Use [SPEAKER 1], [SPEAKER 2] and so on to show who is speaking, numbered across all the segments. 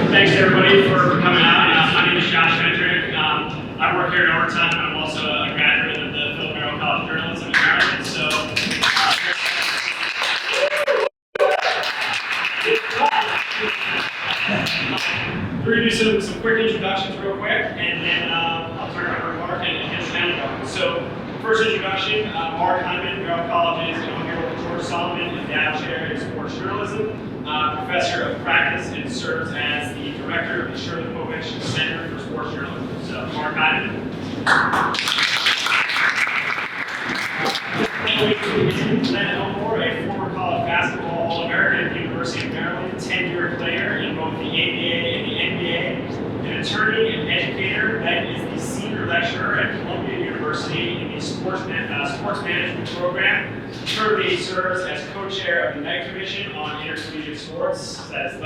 [SPEAKER 1] Thanks everybody for coming out. My name is Josh Fendrick. I work here at Overtime, and I'm also a graduate of the Philip College of Journalism in Maryland. So, we're going to do some quick introductions real quick, and then I'll turn it over to Mark and get the panel going. So, first introduction, Mark Hyman, Merrill College, is on here with George Solomon, endowed chair in sports journalism, professor of practice, and serves as the director of the Shirley Povich Center for Sports Journalism. So, Mark Hyman. Elmore, a former college basketball All-American at the University of Maryland, 10-year player in both the ABA and the NBA, an attorney and educator that is the senior lecturer at Columbia University in the sports management program. Currently serves as co-chair of the Knight Commission on Intercollegiate Sports. That is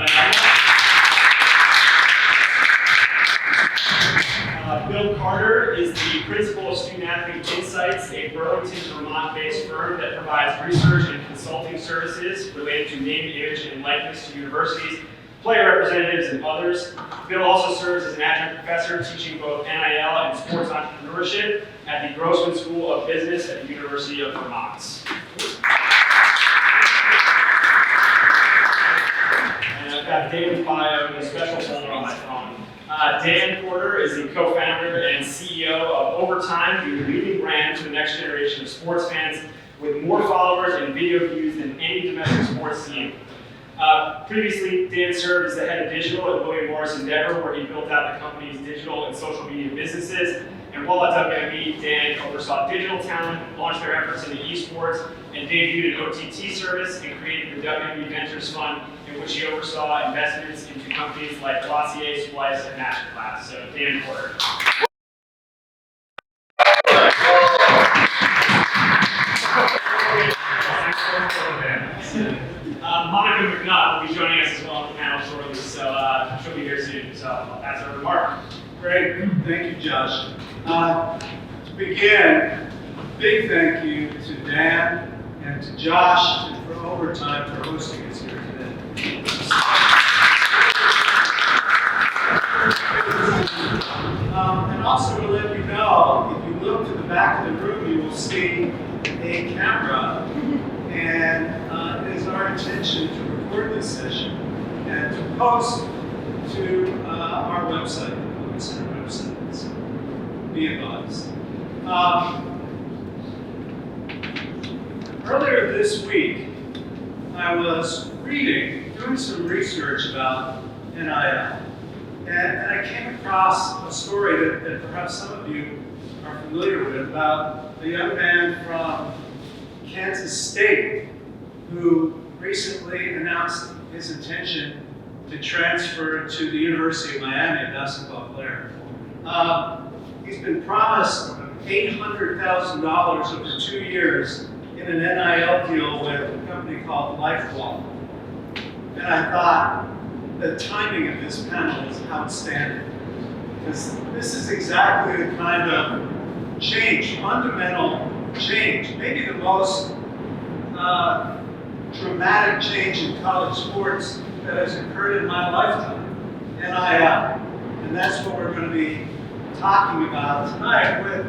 [SPEAKER 1] Bill Carter is the principal of Student Athlete Insights, a Burlington, Vermont-based firm that provides research and consulting services related to name, image, and likeness to universities, player representatives, and others. Bill also serves as an adjunct professor teaching both NIL and sports entrepreneurship at the Grossman School of Business at the University of Vermont. And I've got David's bio in a special folder on my phone. Dan Porter is the co-founder and CEO of Overtime, the leading brand for the next generation of sports fans with more followers and video views than any domestic sports team. Previously, Dan served as the head of digital at William Morris Endeavor, where he built out the company's digital and social media businesses. And while at WME, Dan oversaw digital talent, launched their efforts into esports, and debuted an OTT service and created the WME Ventures Fund, in which he oversaw investments into companies like Glossier, Splice, and Masterclass. So, Dan Porter. Monica McNutt will be joining us as well on the panel shortly, so she'll be here soon. So I'll pass it over to Mark.
[SPEAKER 2] Great, thank you, Josh. To begin, big thank you to Dan and to Josh and for Overtime for hosting us here today. And also to let you know, if you look to the back of the room, you will see a camera, and it is our intention to record this session and to post to our website, the Povich Center website. So be advised. Earlier this week, I was doing some research about NIL, and I came across a story that perhaps some of you are familiar with about a young man from Kansas State who recently announced his intention to transfer to the University of Miami, a basketball player. He's been promised $800,000 over 2 years in an NIL deal with a company called LifeWalk. And I thought the timing of this panel is outstanding, because this is exactly the kind of change, fundamental change, maybe the most dramatic change in college sports that has occurred in my lifetime, NIL. And that's what we're going to be talking about tonight with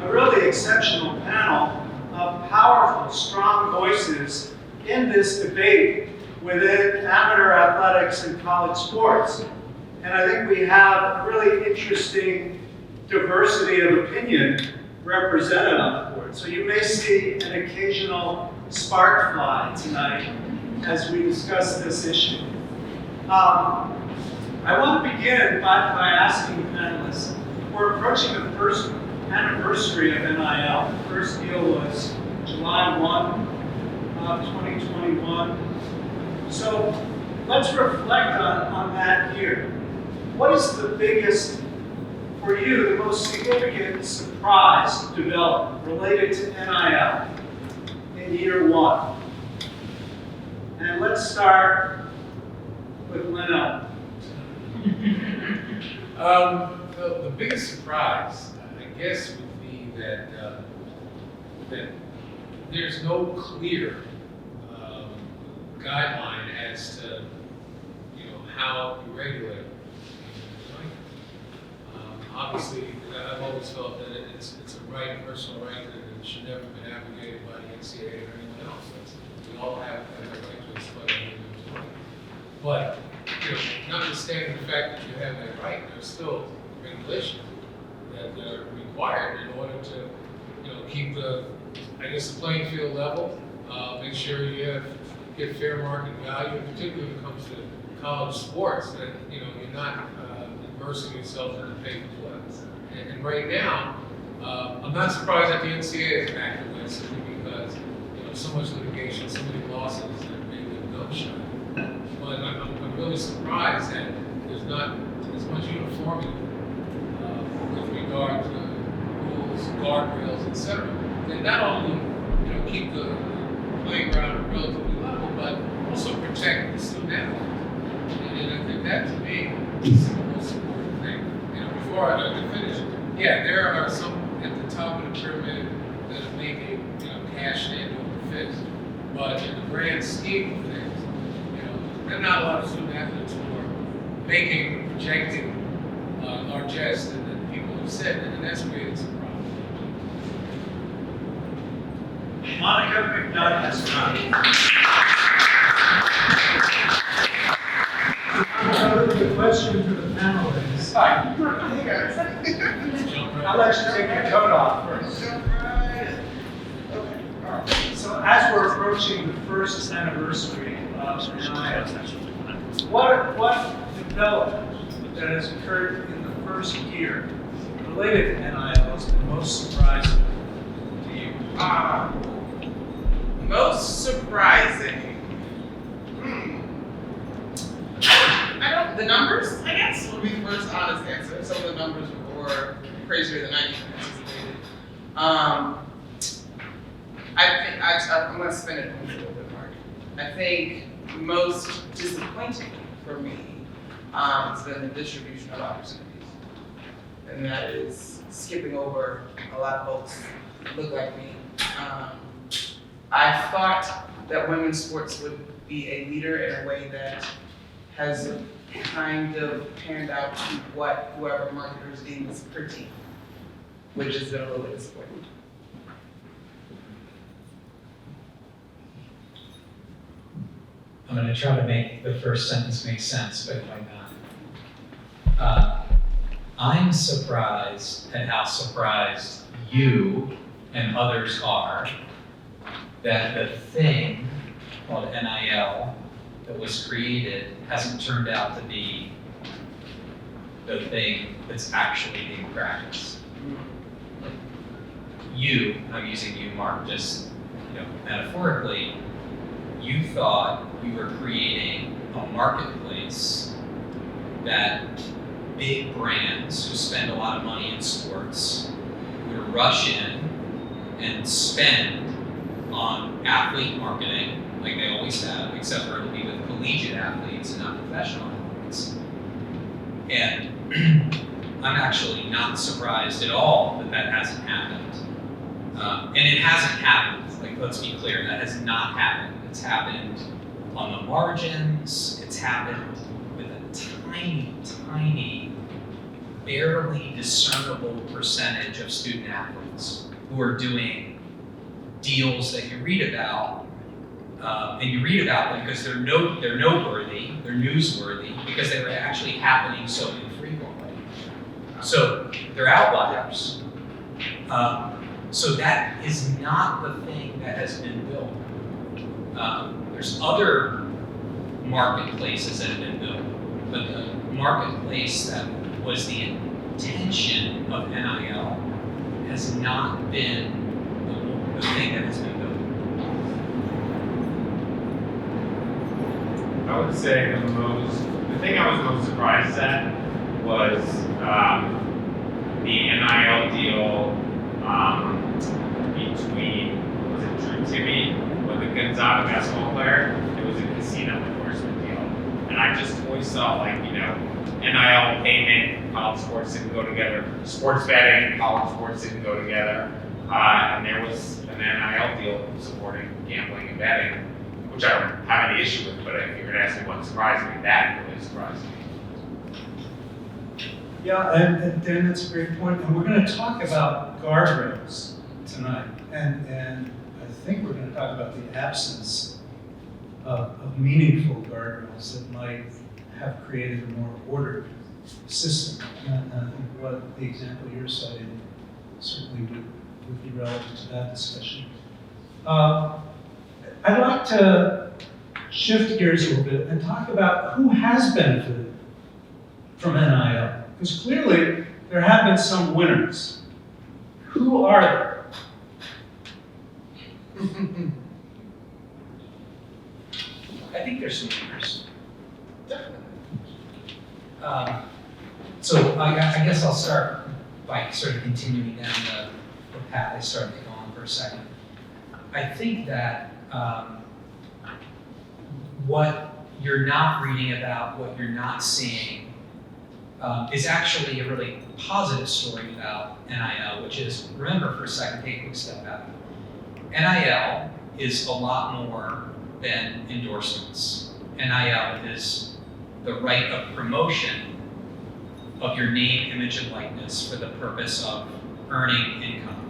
[SPEAKER 2] a really exceptional panel of powerful, strong voices in this debate within amateur athletics and college sports. And I think we have a really interesting diversity of opinion represented on the board. So you may see an occasional spark fly tonight as we discuss this issue. I want to begin by asking the panelists, we're approaching the first anniversary of NIL. The first deal was July 1 of 2021. So let's reflect on that year. What is the biggest, for you, the most significant surprise development related to NIL in year one? And let's start with Leno.
[SPEAKER 3] The biggest surprise, I guess, would be that that there's no clear guideline as to how you regulate obviously, I've always felt that it's a right, a personal right, that it should never have been abrogated by the NCAA or anyone else. We all have the right to explain our individuality. But, notwithstanding the fact that you have that right, there's still regulations that are required in order to, keep the playing field level, make sure you get fair market value, particularly when it comes to college sports, that, you're not immersing yourself in the paper play. And right now, I'm not surprised that the NCAA is acting with simply because, so much litigation, so many losses that made them dumb shut. But I'm really surprised that there's not as much uniformity with regard to rules, guardrails, etc. And not only keep the playground relatively level, but also protect the student athlete. And I think that to me is the most important thing. Before I finish, there are some at the top of the pyramid that are making cash hand over fist. But in the grand scheme of things, there are not a lot of student athletes who are making, projecting largesse that people have said, and that's created some problems.
[SPEAKER 2] Monica McNutt has the question for the panelists. Hi. Hey guys. I'll let you take your coat off first. So as we're approaching the first anniversary of NIL, what development that has occurred in the first year related to NIL has been most surprising to you?
[SPEAKER 4] Most surprising. The numbers, I guess, would be the first honest answer. Some of the numbers were crazier than I even anticipated. I'm going to spin it a little bit, Mark. I think most disappointing for me has been the distribution of opportunities. And that is skipping over a lot of folks that look like me. I thought that women's sports would be a leader in a way that has kind of panned out to what whoever marketers deem as pretty, which has been a little bit disappointing.
[SPEAKER 5] I'm going to try to make the first sentence make sense, but it might not. I'm surprised at how surprised you and others are that the thing called NIL that was created hasn't turned out to be the thing that's actually being practiced. You, I'm using you, Mark, just metaphorically, you thought you were creating a marketplace that big brands who spend a lot of money in sports would rush in and spend on athlete marketing like they always have, except for it'll be with collegiate athletes and not professional athletes. And I'm actually not surprised at all that that hasn't happened. And it hasn't happened, like let's be clear, that has not happened. It's happened on the margins, it's happened with a tiny, tiny, barely discernible percentage of student athletes who are doing deals that you read about, and you read about them because they're noteworthy, they're newsworthy, because they were actually happening so infrequently. So they're outliers. So that is not the thing that has been built. There's other marketplaces that have been built, but the marketplace that was the intention of NIL has not been the thing that has been built.
[SPEAKER 6] I would say the thing I was most surprised at was the NIL deal between, was it Drew Timmy with the Gonzaga basketball player? It was a casino endorsement deal. And I just always saw NIL payment, college sports didn't go together. Sports betting, college sports didn't go together. And there was an NIL deal supporting gambling and betting, which I don't have any issue with, but if you're gonna ask me what surprised me, that really surprised me.
[SPEAKER 2] Yeah, and Dan, that's a great point. And we're going to talk about guardrails tonight. And I think we're going to talk about the absence of meaningful guardrails that might have created a more ordered system. And I think what the example you're citing certainly would be relevant to that discussion. I'd like to shift gears a little bit and talk about who has benefited from NIL. Because clearly there have been some winners. Who are there?
[SPEAKER 7] I think there's some winners.
[SPEAKER 4] Definitely.
[SPEAKER 7] So I guess I'll start by sort of continuing down the path I started to go on for a second. I think that what you're not reading about, what you're not seeing, is actually a really positive story about NIL, which is, remember for a second, take a quick step back. NIL is a lot more than endorsements. NIL is the right of promotion of your name, image, and likeness for the purpose of earning income.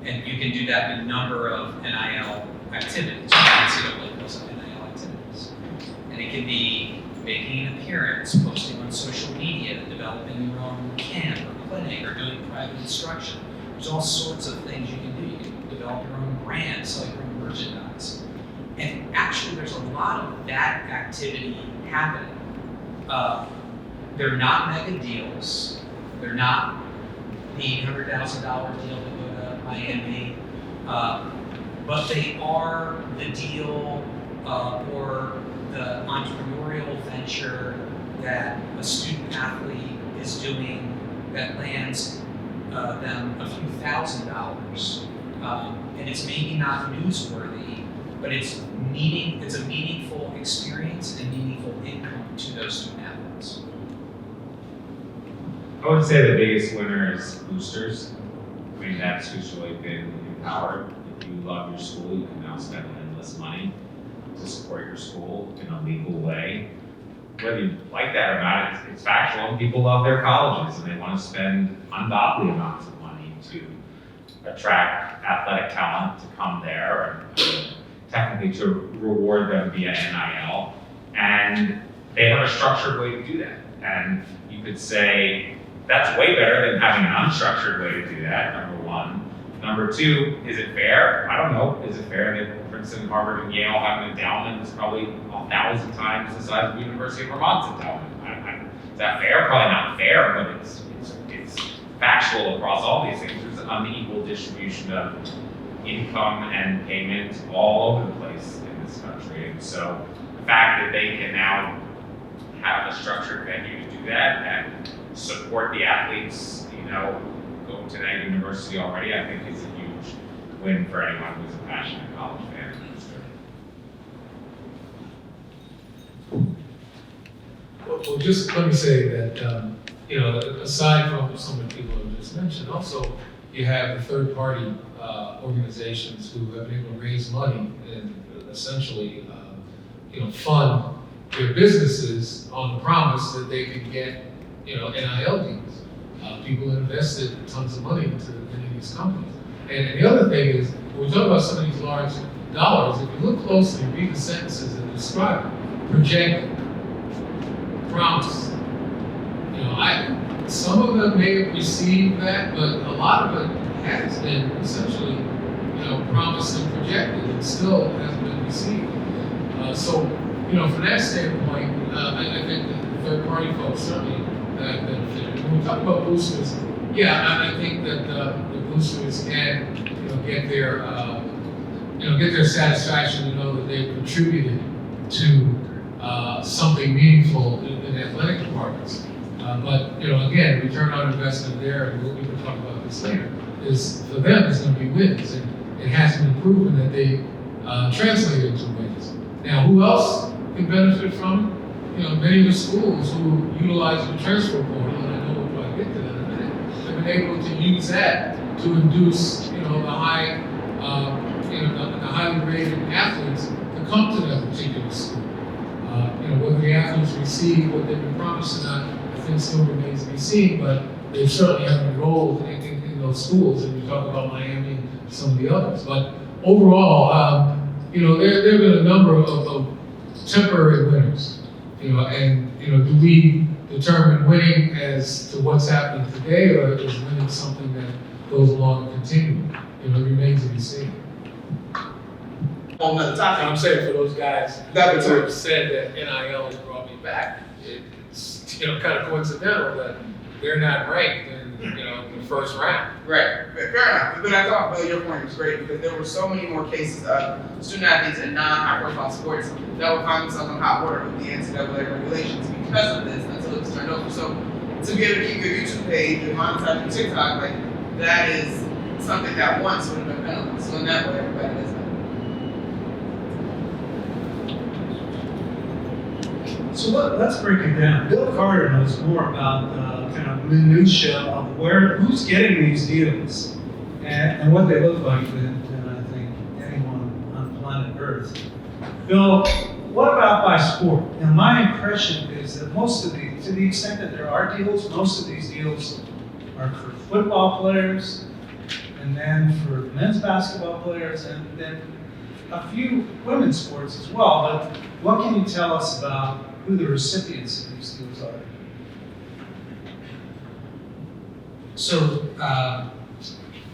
[SPEAKER 7] And you can do that in a number of NIL activities. NCAA calls them NIL activities. And it can be making an appearance, posting on social media, developing your own camp or clinic, or doing private instruction. There's all sorts of things you can do. You can develop your own brand, sell your own merchandise. And actually, there's a lot of that activity happening. They're not mega deals. They're not the $800,000 deal to go to Miami. But they are the deal or the entrepreneurial venture that a student athlete is doing that lands them a few $1,000s. And it's maybe not newsworthy, but it's a meaningful experience and meaningful income to those student athletes.
[SPEAKER 6] I would say the biggest winner is boosters. I mean, that's who's really been empowered. If you love your school, you can now spend endless money to support your school in a legal way. Whether you like that or not, it's factual. People love their colleges and they want to spend ungodly amounts of money to attract athletic talent to come there and technically to reward them via NIL. And they have a structured way to do that. And you could say, that's way better than having an unstructured way to do that, number one. Number two, is it fair? I don't know. Is it fair that Princeton, Harvard, and Yale have an endowment that's probably 1,000 times the size of the University of Vermont's endowment? Is that fair? Probably not fair, but it's factual across all these things. There's an unequal distribution of income and payment all over the place in this country. And so the fact that they can now have a structured venue to do that and support the athletes, go to that university already, I think is a huge win for anyone who's a passionate college fan.
[SPEAKER 3] Well, just let me say that, aside from some of the people I just mentioned, also you have the third-party organizations who have been able to raise money and essentially, fund their businesses on the promise that they can get, NIL deals. People invested tons of money into many of these companies. And the other thing is, when we talk about some of these large dollars, if you look closely, read the sentences that describe it. Projected, promise. Some of them may have received that, but a lot of it has been essentially, promised and projected, and still hasn't been received. From that standpoint, I think that the third-party folks certainly have benefited. When we talk about boosters, I think that the boosters can, get their satisfaction to know that they've contributed to something meaningful in athletic departments. But again, return on investment there, and we can talk about this later, is for them is going to be wins, and it has been proven that they translate into wins. Now, who else can benefit from it? Many of the schools who utilize the transfer portal, and I know we'll probably get to that in a minute, have been able to use that to induce, the highly rated athletes to come to that particular school. Whether the athletes receive what they've been promised or not, I think still remains to be seen, but they certainly have enrolled in those schools, and you talk about Miami and some of the others. But overall, there have been a number of temporary winners, and do we determine winning as to what's happening today, or is winning something that goes along and continues? It remains to be seen.
[SPEAKER 8] On the topic,
[SPEAKER 3] I'm saying for those guys
[SPEAKER 8] That was
[SPEAKER 3] who
[SPEAKER 8] it.
[SPEAKER 3] have said that NIL has brought me back, it's kind of coincidental that they're not ranked in the first round.
[SPEAKER 4] Right, fair enough. But I thought, Bill, your point was great because there were so many more cases of student athletes in non-high-profile sports that would find themselves in hot water with the NCAA regulations because of this until it was turned over. So to be able to keep your YouTube page and monetize your TikTok, like that is something that once would have been penalized. So in that way, everybody is.
[SPEAKER 2] So let's break it down. Bill Carter knows more about kind of minutia of who's getting these deals and what they look like than I think anyone on planet Earth. Bill, what about by sport? Now, my impression is that to the extent that there are deals, most of these deals are for football players, and then for men's basketball players, and then a few women's sports as well. But what can you tell us about who the recipients of these deals are?
[SPEAKER 7] So,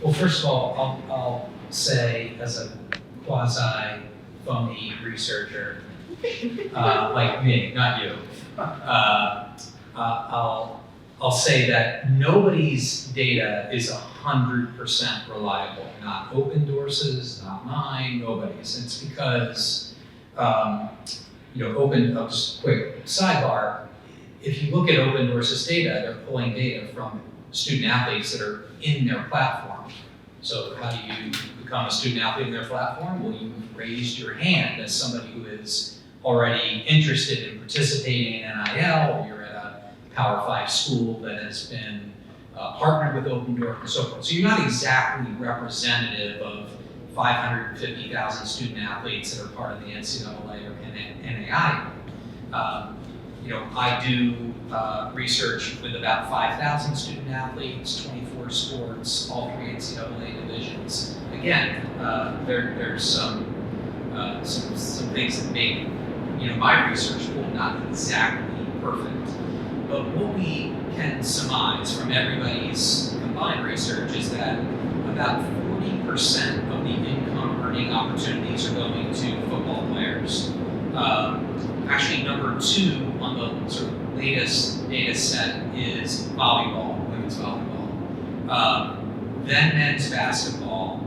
[SPEAKER 7] well, first of all, I'll say as a quasi-phony researcher, like me, not you, I'll say that nobody's data is 100% reliable. Not Opendoor's, not mine, nobody's. It's because, just quick sidebar, if you look at Opendoor's data, they're pulling data from student athletes that are in their platform. So how do you become a student athlete in their platform? Well, you've raised your hand as somebody who is already interested in participating in NIL, or you're at a Power 5 school that has been partnered with Opendoor and so forth. So you're not exactly representative of 550,000 student athletes that are part of the NCAA or NAI. I do research with about 5,000 student athletes, 24 sports, all three NCAA divisions. Again, there's some things that make my research pool not exactly perfect. But what we can surmise from everybody's combined research is that about 40% of the income earning opportunities are going to football players. Actually, number 2 on the sort of latest data set is volleyball, women's volleyball, then men's basketball,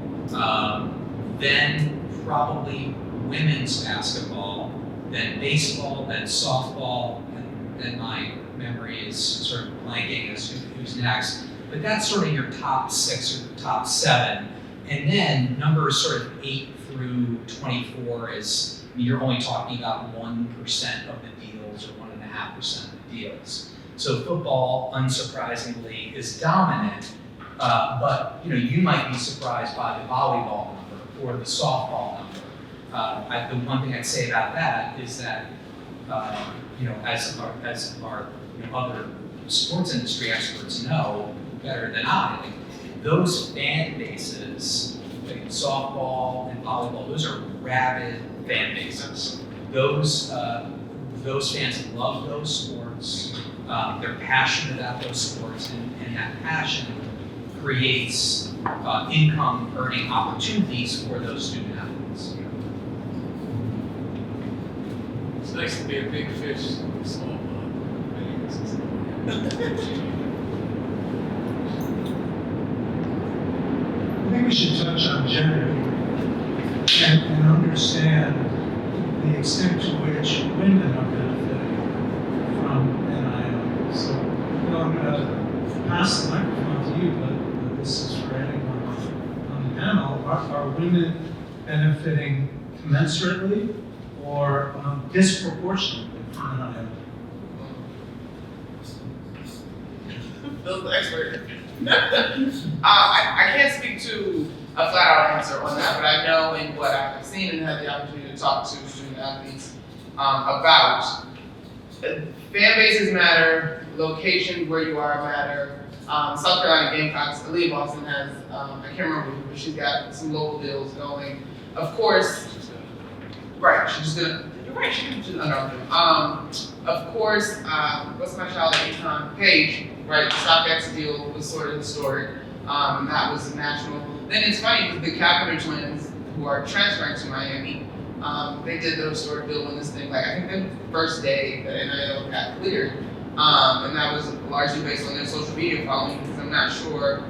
[SPEAKER 7] then probably women's basketball, then baseball, then softball, and then my memory is sort of blanking as to who's next. But that's sort of your top 6 or top 7. And then numbers sort of 8 through 24 is, you're only talking about 1% of the deals or 1.5% of the deals. So football, unsurprisingly, is dominant, but you might be surprised by the volleyball number or the softball number. The one thing I'd say about that is that, as our other sports industry experts know better than I, those fan bases, like softball and volleyball, those are rabid fan bases. Those fans love those sports. They're passionate about those sports, and that passion creates income earning opportunities for those student athletes.
[SPEAKER 3] It's nice to be a big fish in a small pond.
[SPEAKER 2] I think we should touch on gender and understand the extent to which women are benefiting from NIL. So, I'm going to pass the microphone to you, but this is for anyone on the panel. Are women benefiting commensurately or disproportionately from NIL?
[SPEAKER 4] Bill's the expert. I can't speak to a flat out answer on that, but I know in what I've seen and had the opportunity to talk to student athletes about fan bases matter, location where you are matter. South Carolina Gamecocks, Aaliyah Boston has, I can't remember who, but she's got some local deals going. Of course, right, she's just gonna, you're right, she's under. Of course, what's my child at Econ? Paige, right, the StockX deal was sort of historic. That was national. Then it's funny because the Carpenter twins, who are transferring to Miami, they did their historic deal when this thing, like I think the first day that NIL got cleared, and that was largely based on their social media following because I'm not sure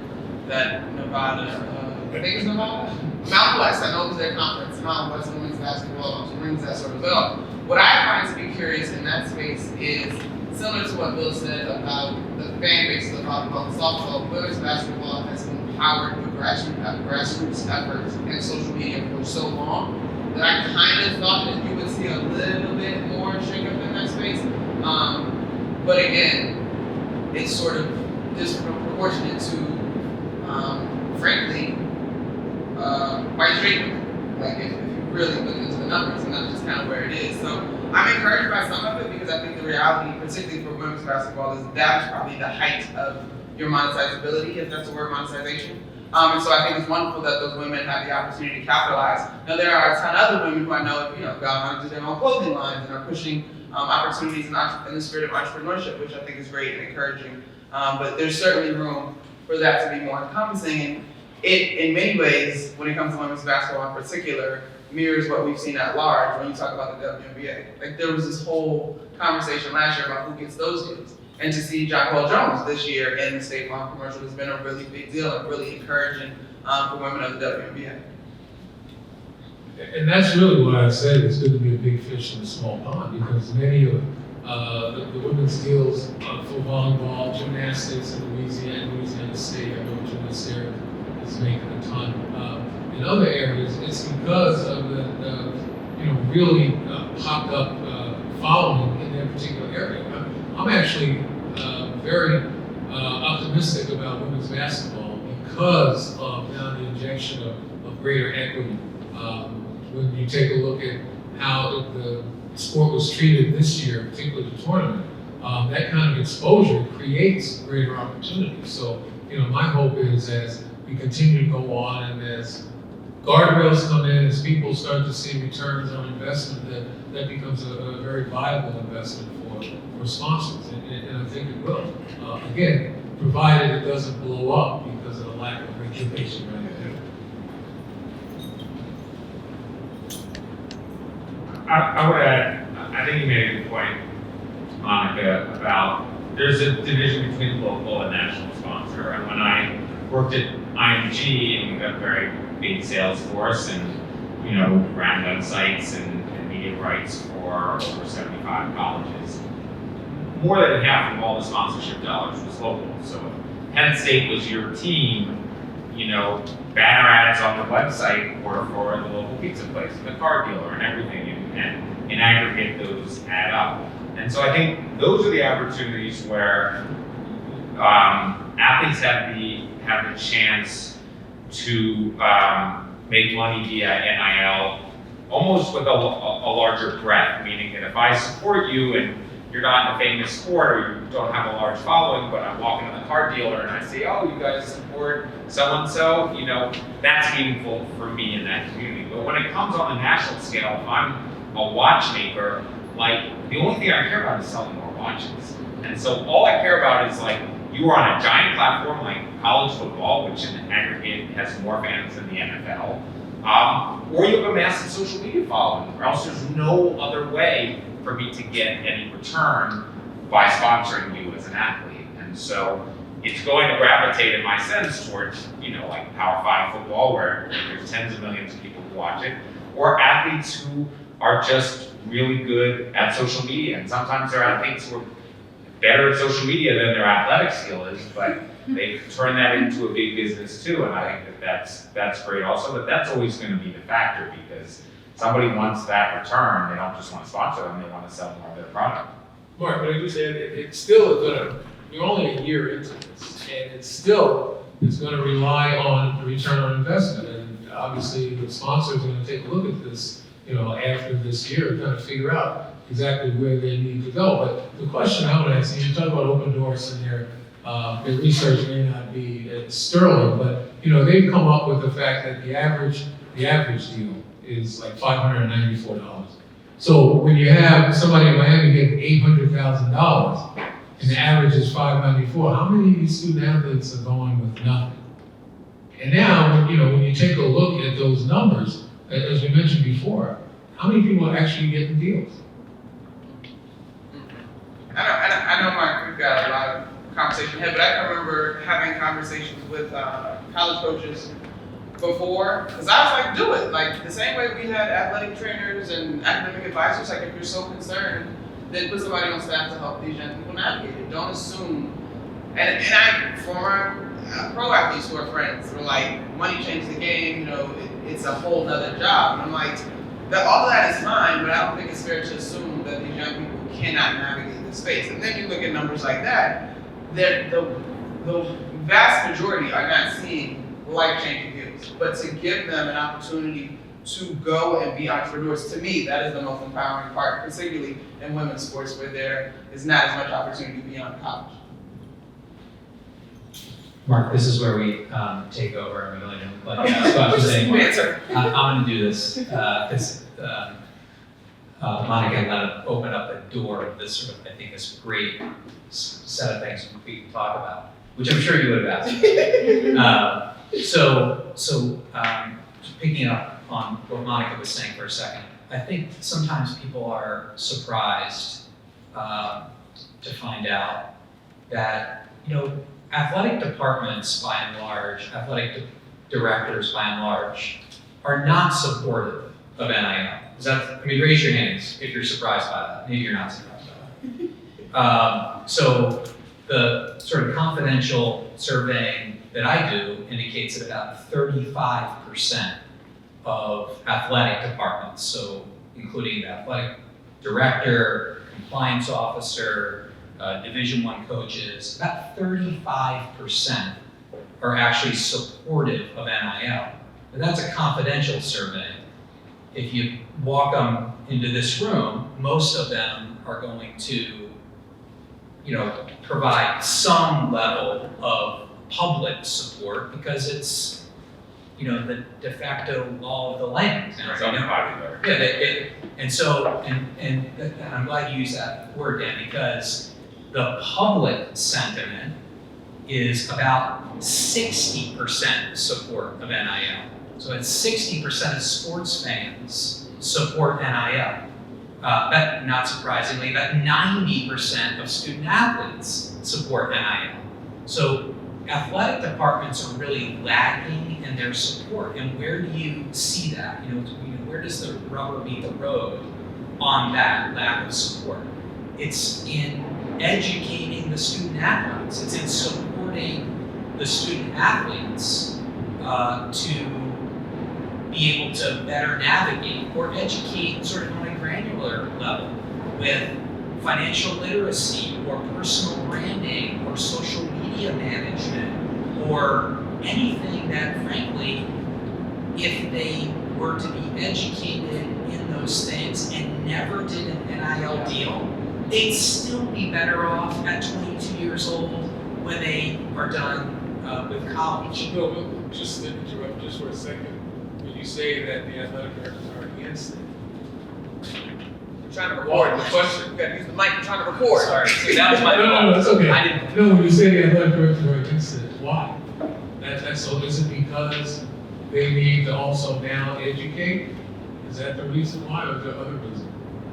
[SPEAKER 4] that Nevada, I think it's Nevada? Mountain West, I know it was their conference, Mountain West women's basketball rings that sort of bell. What I find to be curious in that space is similar to what Bill said about the fan base of the volleyball and softball, women's basketball has empowered the grassroots efforts and social media for so long that I kind of thought that you would see a little bit more shakeup in that space. But again, it's sort of disproportionate to, frankly, white treatment. Like if you really look into the numbers, and that's just kind of where it is. So I'm encouraged by some of it because I think the reality, particularly for women's basketball, is that is probably the height of your monetizability, if that's the word, monetization. And so I think it's wonderful that those women have the opportunity to capitalize. Now there are a ton of other women who I know have, gone on to their own clothing lines and are pushing opportunities in the spirit of entrepreneurship, which I think is great and encouraging. But there's certainly room for that to be more encompassing. And it, in many ways, when it comes to women's basketball in particular, mirrors what we've seen at large when you talk about the WNBA. Like there was this whole conversation last year about who gets those deals. And to see John Paul Jones this year in the State Farm commercial has been a really big deal and really encouraging for women of the WNBA.
[SPEAKER 3] And that's really why I said it's good to be a big fish in a small pond, because many of the women's deals for volleyball, gymnastics in Louisiana State, I know Gymnast Sarah is making a ton. In other areas, it's because of the really popped up following in their particular area. I'm actually very optimistic about women's basketball because of now the injection of greater equity. When you take a look at how the sport was treated this year, particularly the tournament, that kind of exposure creates greater opportunities. So, my hope is as we continue to go on and as guardrails come in, as people start to see returns on investment, that becomes a very viable investment for sponsors, and I think it will. Again, provided it doesn't blow up because of the lack of regulation right now.
[SPEAKER 6] I would add, I think you made a good point, Monica, about there's a division between local and national sponsor. And when I worked at IMG, and we got a very big sales force and, ran websites and media rights for over 75 colleges, more than half of all the sponsorship dollars was local. So if Penn State was your team, banner ads on the website were for the local pizza place and the car dealer and everything, and in aggregate those add up. And so I think those are the opportunities where athletes have the chance to make money via NIL, almost with a larger breadth, meaning that if I support you and you're not in a famous sport or you don't have a large following, but I'm walking to the car dealer and I say, oh, you guys support so-and-so, that's meaningful for me in that community. But when it comes on the national scale, if I'm a watchmaker, the only thing I care about is selling more watches. And so all I care about is you are on a giant platform like college football, which in aggregate has more fans than the NFL, or you have a massive social media following, or else there's no other way for me to get any return by sponsoring you as an athlete. And so it's going to gravitate, in my sense, towards, Power 5 football, where there's tens of millions of people who watch it, or athletes who are just really good at social media. And sometimes they're athletes who are better at social media than their athletic skill is, but they turn that into a big business too. And I think that's great also, but that's always going to be the factor because somebody wants that return. They don't just want to sponsor them, they want to sell more of their product.
[SPEAKER 3] Mark, but I do say it's still you're only a year into this, and it's still going to rely on the return on investment. And obviously the sponsors are going to take a look at this, after this year, and kind of figure out, exactly where they need to go. But the question I would ask, you talk about open doors and their research may not be sterling, but they've come up with the fact that the average deal is like $594. So when you have somebody in Miami getting $800,000 and the average is $594, how many of these student athletes are going with nothing? And now, when you take a look at those numbers, as we mentioned before, how many people are actually getting deals?
[SPEAKER 4] I know, Mark, we've got a lot of conversation ahead, but I can remember having conversations with college coaches before, because I was like, do it. Like the same way we had athletic trainers and academic advisors, like if you're so concerned, then put somebody on staff to help these young people navigate it. Don't assume, and former pro athletes who are friends were like, money changed the game, it's a whole nother job. And I'm like, all of that is fine, but I don't think it's fair to assume that these young people cannot navigate the space. And then you look at numbers like that, the vast majority are not seeing life-changing deals. But to give them an opportunity to go and be entrepreneurs, to me, that is the most empowering part, particularly in women's sports where there is not as much opportunity beyond college.
[SPEAKER 7] Mark, this is where we take over and we really don't let you ask questions anymore. I'm going to do this because Monica kind of opened up a door of this sort of, I think, this great set of things we can talk about, which I'm sure you would have asked. So picking up on what Monica was saying for a second, I think sometimes people are surprised to find out that, athletic departments by and large, athletic directors by and large, are not supportive of NIL. Raise your hands if you're surprised by that. Maybe you're not surprised by that. So the sort of confidential surveying that I do indicates that about 35% of athletic departments, so including the athletic director, compliance officer, Division I coaches, about 35% are actually supportive of NIL. But that's a confidential survey. If you walk them into this room, most of them are going to, provide some level of public support because it's, the de facto law of the land.
[SPEAKER 6] It's unpopular.
[SPEAKER 7] Yeah, and I'm glad you used that word, Dan, because the public sentiment is about 60% support of NIL. So it's 60% of sports fans support NIL. But not surprisingly, about 90% of student athletes support NIL. So athletic departments are really lagging in their support. And where do you see that? Where does the rubber meet the road on that lack of support? It's in educating the student athletes. It's in supporting the student athletes to be able to better navigate or educate sort of on a granular level with financial literacy or personal branding or social media management or anything that, frankly, if they were to be educated in those things and never did an NIL deal, they'd still be better off at 22 years old when they are done with college.
[SPEAKER 3] No, just to interrupt just for a second. When you say that the athletic directors are against it,
[SPEAKER 4] We're trying to record.
[SPEAKER 3] the question.
[SPEAKER 4] You gotta use the mic, we're trying to record.
[SPEAKER 7] Sorry, see, that was my fault.
[SPEAKER 3] No, that's okay.
[SPEAKER 7] I didn't.
[SPEAKER 3] No, when you say the athletic directors are against it, why? So is it because they need to also now educate? Is that the reason why, or is there other reasons?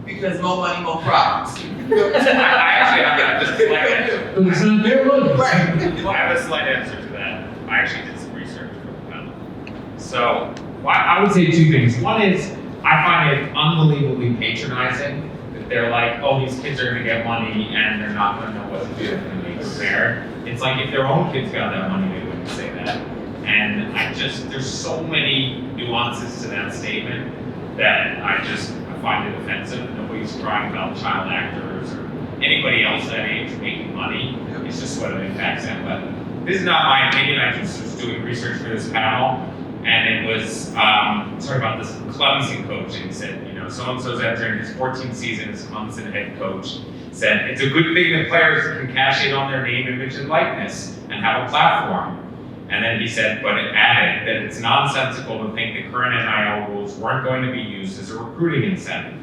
[SPEAKER 4] Because more money, more problems.
[SPEAKER 6] I actually have just a slight answer.
[SPEAKER 3] But it's not their money.
[SPEAKER 4] Right.
[SPEAKER 6] I have a slight answer to that. I actually did some research for the panel. So, I would say two things. One is, I find it unbelievably patronizing that they're like, oh, these kids are gonna get money and they're not gonna know what to do and be prepared. It's like if their own kids got that money, they wouldn't say that. And there's so many nuances to that statement that I find it offensive. Nobody's crying about child actors or anybody else that age making money. It's just what it impacts them. But this is not my opinion. I just was doing research for this panel, and it was talking about this clumsy coach, and he said, so-and-so's entering his 14th season as Clemson head coach, said, it's a good thing that players can cash in on their name, image, and likeness and have a platform. And then he said, but it added that it's nonsensical to think the current NIL rules weren't going to be used as a recruiting incentive.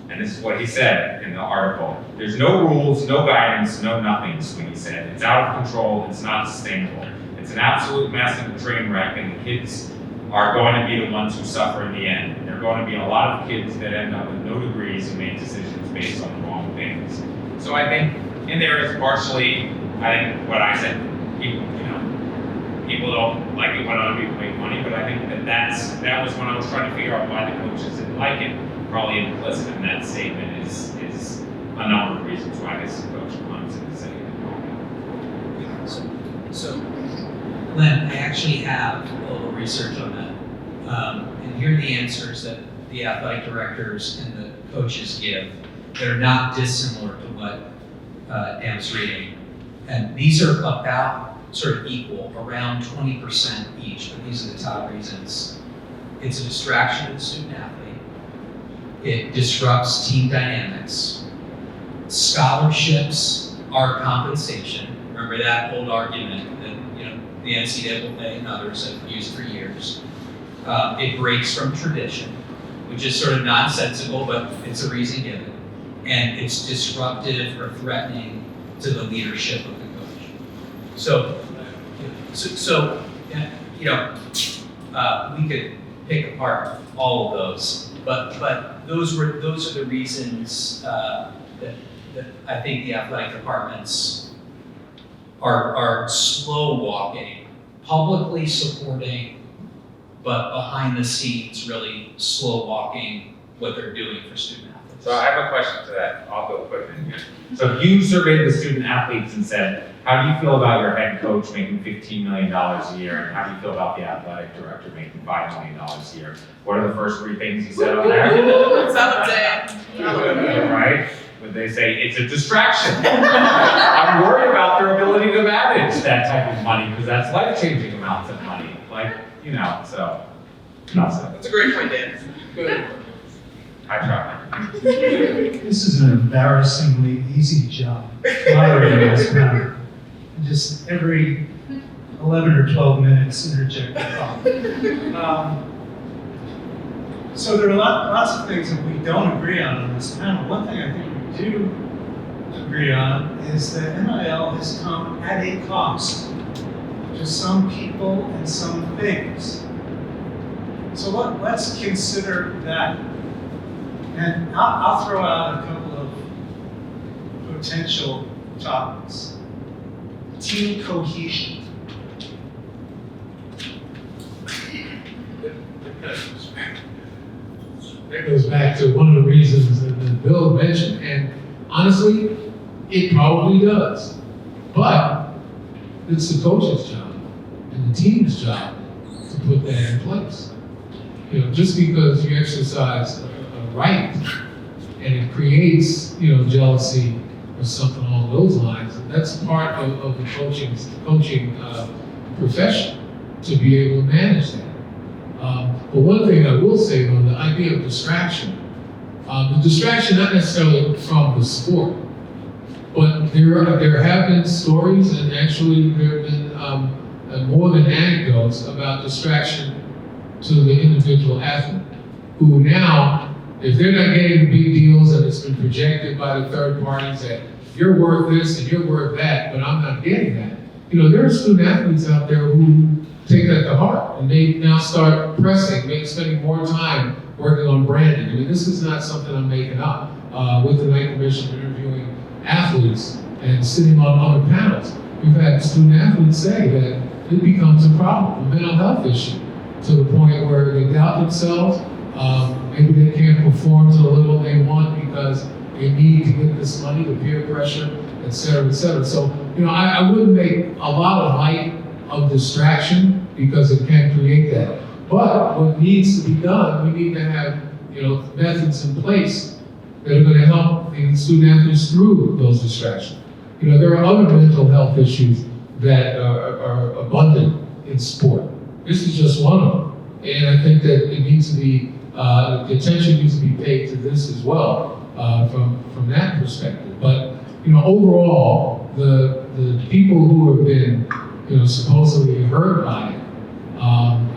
[SPEAKER 6] And this is what he said in the article. There's no rules, no guidance, no nothing, Sweeney said. It's out of control, it's not sustainable. It's an absolute mess and a train wreck, and the kids are going to be the ones who suffer in the end. There are going to be a lot of kids that end up with no degrees and make decisions based on the wrong things. So I think in there is partially, I think what I said, people don't like it when other people make money, but I think that was when I was trying to figure out why the coaches didn't like it. Probably implicit in that statement is a number of reasons why this coach Clemson is saying it.
[SPEAKER 7] So, Len, I actually have a little research on that. And here are the answers that the athletic directors and the coaches give that are not dissimilar to what Dan was reading. And these are about sort of equal, around 20% each, but these are the top reasons. It's a distraction to the student athlete. It disrupts team dynamics. Scholarships are compensation. Remember that old argument that the NCAA and others have used for years. It breaks from tradition, which is sort of nonsensical, but it's a reason given. And it's disruptive or threatening to the leadership of the coach. So we could pick apart all of those, but those are the reasons that I think the athletic departments are slow walking, publicly supporting, but behind the scenes really slow walking what they're doing for student athletes.
[SPEAKER 6] So I have a question to that. I'll go quick in here. So if you surveyed the student athletes and said, how do you feel about your head coach making $15 million a year, and how do you feel about the athletic director making $5 million a year? What are the first three things you said on there? Right? Would they say, it's a distraction? I'm worried about their ability to manage that type of money, because that's life-changing amounts of money. So.
[SPEAKER 4] That's a great point, Dan. Good.
[SPEAKER 6] I try.
[SPEAKER 2] This is an embarrassingly easy job, moderating this matter. Just every 11 or 12 minutes interject a thought. So there are lots of things that we don't agree on this panel. One thing I think we do agree on is that NIL has come at a cost to some people and some things. So let's consider that. And I'll throw out a couple of potential topics. Team cohesion.
[SPEAKER 3] That goes back to one of the reasons that Bill mentioned, and honestly, it probably does. But it's the coach's job and the team's job to put that in place. Just because you exercise a right and it creates, jealousy or something along those lines, that's part of the coaching profession to be able to manage that. But one thing I will say though, the idea of distraction, the distraction not necessarily from the sport, but there have been stories, and actually there have been more than anecdotes about distraction to the individual athlete, who now, if they're not getting the big deals and it's been projected by the third parties that you're worth this and you're worth that, but I'm not getting that. There are student athletes out there who take that to heart, and they now start pressing, maybe spending more time working on branding. This is not something I'm making up. With the Knight Commission interviewing athletes and sitting on other panels, we've had student athletes say that it becomes a problem, a mental health issue, to the point where they doubt themselves. Maybe they can't perform to the level they want because they need to get this money, the peer pressure, et cetera, et cetera. So, I wouldn't make a lot of light of distraction because it can create that. But what needs to be done, we need to have, methods in place that are going to help the student athletes through those distractions. There are other mental health issues that are abundant in sport. This is just one of them. And I think that it needs to be attention needs to be paid to this as well, from that perspective. But, overall, the people who have been, supposedly hurt by it,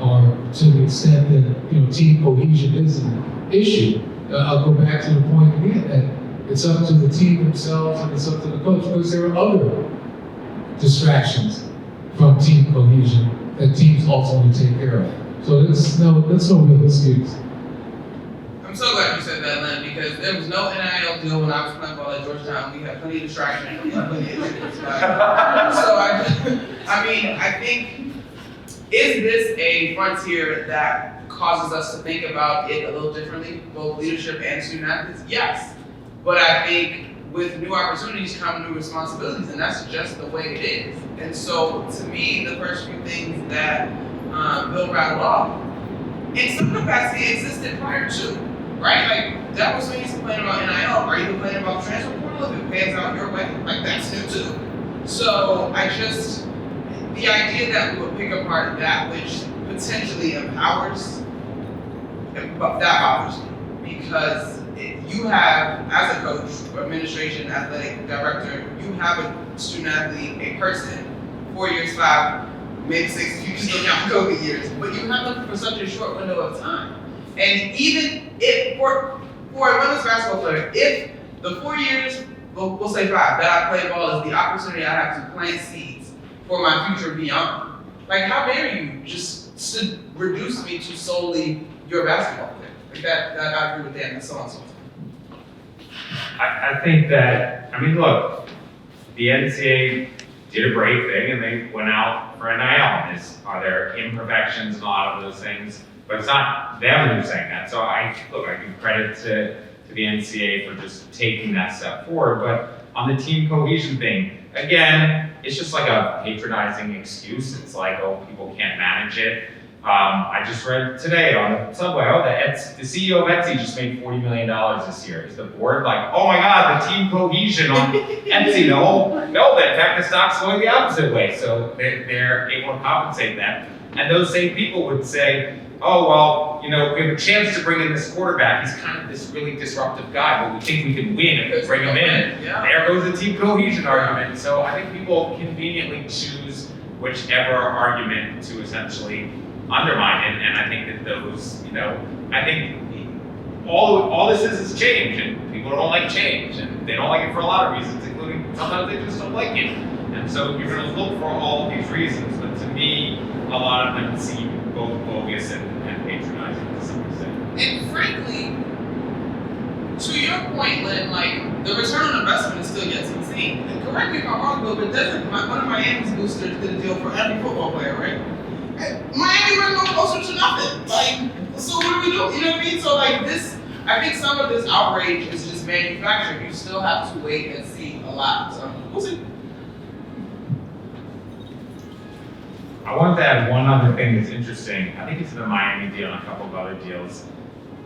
[SPEAKER 3] or to the extent that, team cohesion is an issue, I'll go back to the point again, that it's up to the team themselves and it's up to the coach, because there are other distractions from team cohesion that teams ultimately take care of. So that's no real excuse.
[SPEAKER 4] I'm so glad you said that, Len, because there was no NIL deal when I was playing ball at Georgetown. We had plenty of distraction, we had plenty of issues. I think, is this a frontier that causes us to think about it a little differently, both leadership and student athletes? Yes. But I think with new opportunities come new responsibilities, and that's just the way it is. And so, to me, the first few things that Bill rattled off, in some capacity, existed prior to, right? Like, that was when he's complaining about NIL. Are you complaining about the transfer portal? If it pans out your way, like, that's new too. So, the idea that we would pick apart that which potentially empowers, that bothers me, because you have, as a coach, administration, athletic director, you have a student athlete, a person, 4 years, 5, maybe 6, if you just don't count COVID years, but you have them for such a short window of time. And even if, for a women's basketball player, if the 4 years, we'll say 5, that I play ball is the opportunity I have to plant seeds for my future beyond, like, how dare you just reduce me to solely your basketball player? Like, that I agree with Dan, and so on and so forth.
[SPEAKER 6] I think that, look, the NCAA did a brave thing and they went out for NIL. Are there imperfections in a lot of those things? But it's not them who's saying that. So I give credit to the NCAA for just taking that step forward. But on the team cohesion thing, again, it's just like a patronizing excuse. It's like, oh, people can't manage it. I just read today on the subway, the CEO of Etsy just made $40 million this year. Is the board like, oh my God, the team cohesion on Etsy? No, in fact, the stock's going the opposite way. So they're able to compensate that. And those same people would say, oh, well, we have a chance to bring in this quarterback. He's kind of this really disruptive guy, but we think we can win if we bring him in. Yeah. There goes the team cohesion argument. So I think people conveniently choose whichever argument to essentially undermine it, and I think that those, I think all this is change, and people don't like change, and they don't like it for a lot of reasons, including sometimes they just don't like it. And so you're going to look for all of these reasons, but to me, a lot of them seem both bogus and patronizing to some extent.
[SPEAKER 4] And frankly, to your point, Lynn, like, the return on investment is still yet to be seen. And correct me if I'm wrong, Bill, but one of Miami's boosters did a deal for every football player, right? Miami went no closer to nothing. Like, so what do we do? You know what I mean? So like this, I think some of this outrage is just manufactured. You still have to wait and see a lot. So we'll see.
[SPEAKER 6] I want to add one other thing that's interesting. I think it's in the Miami deal and a couple of other deals,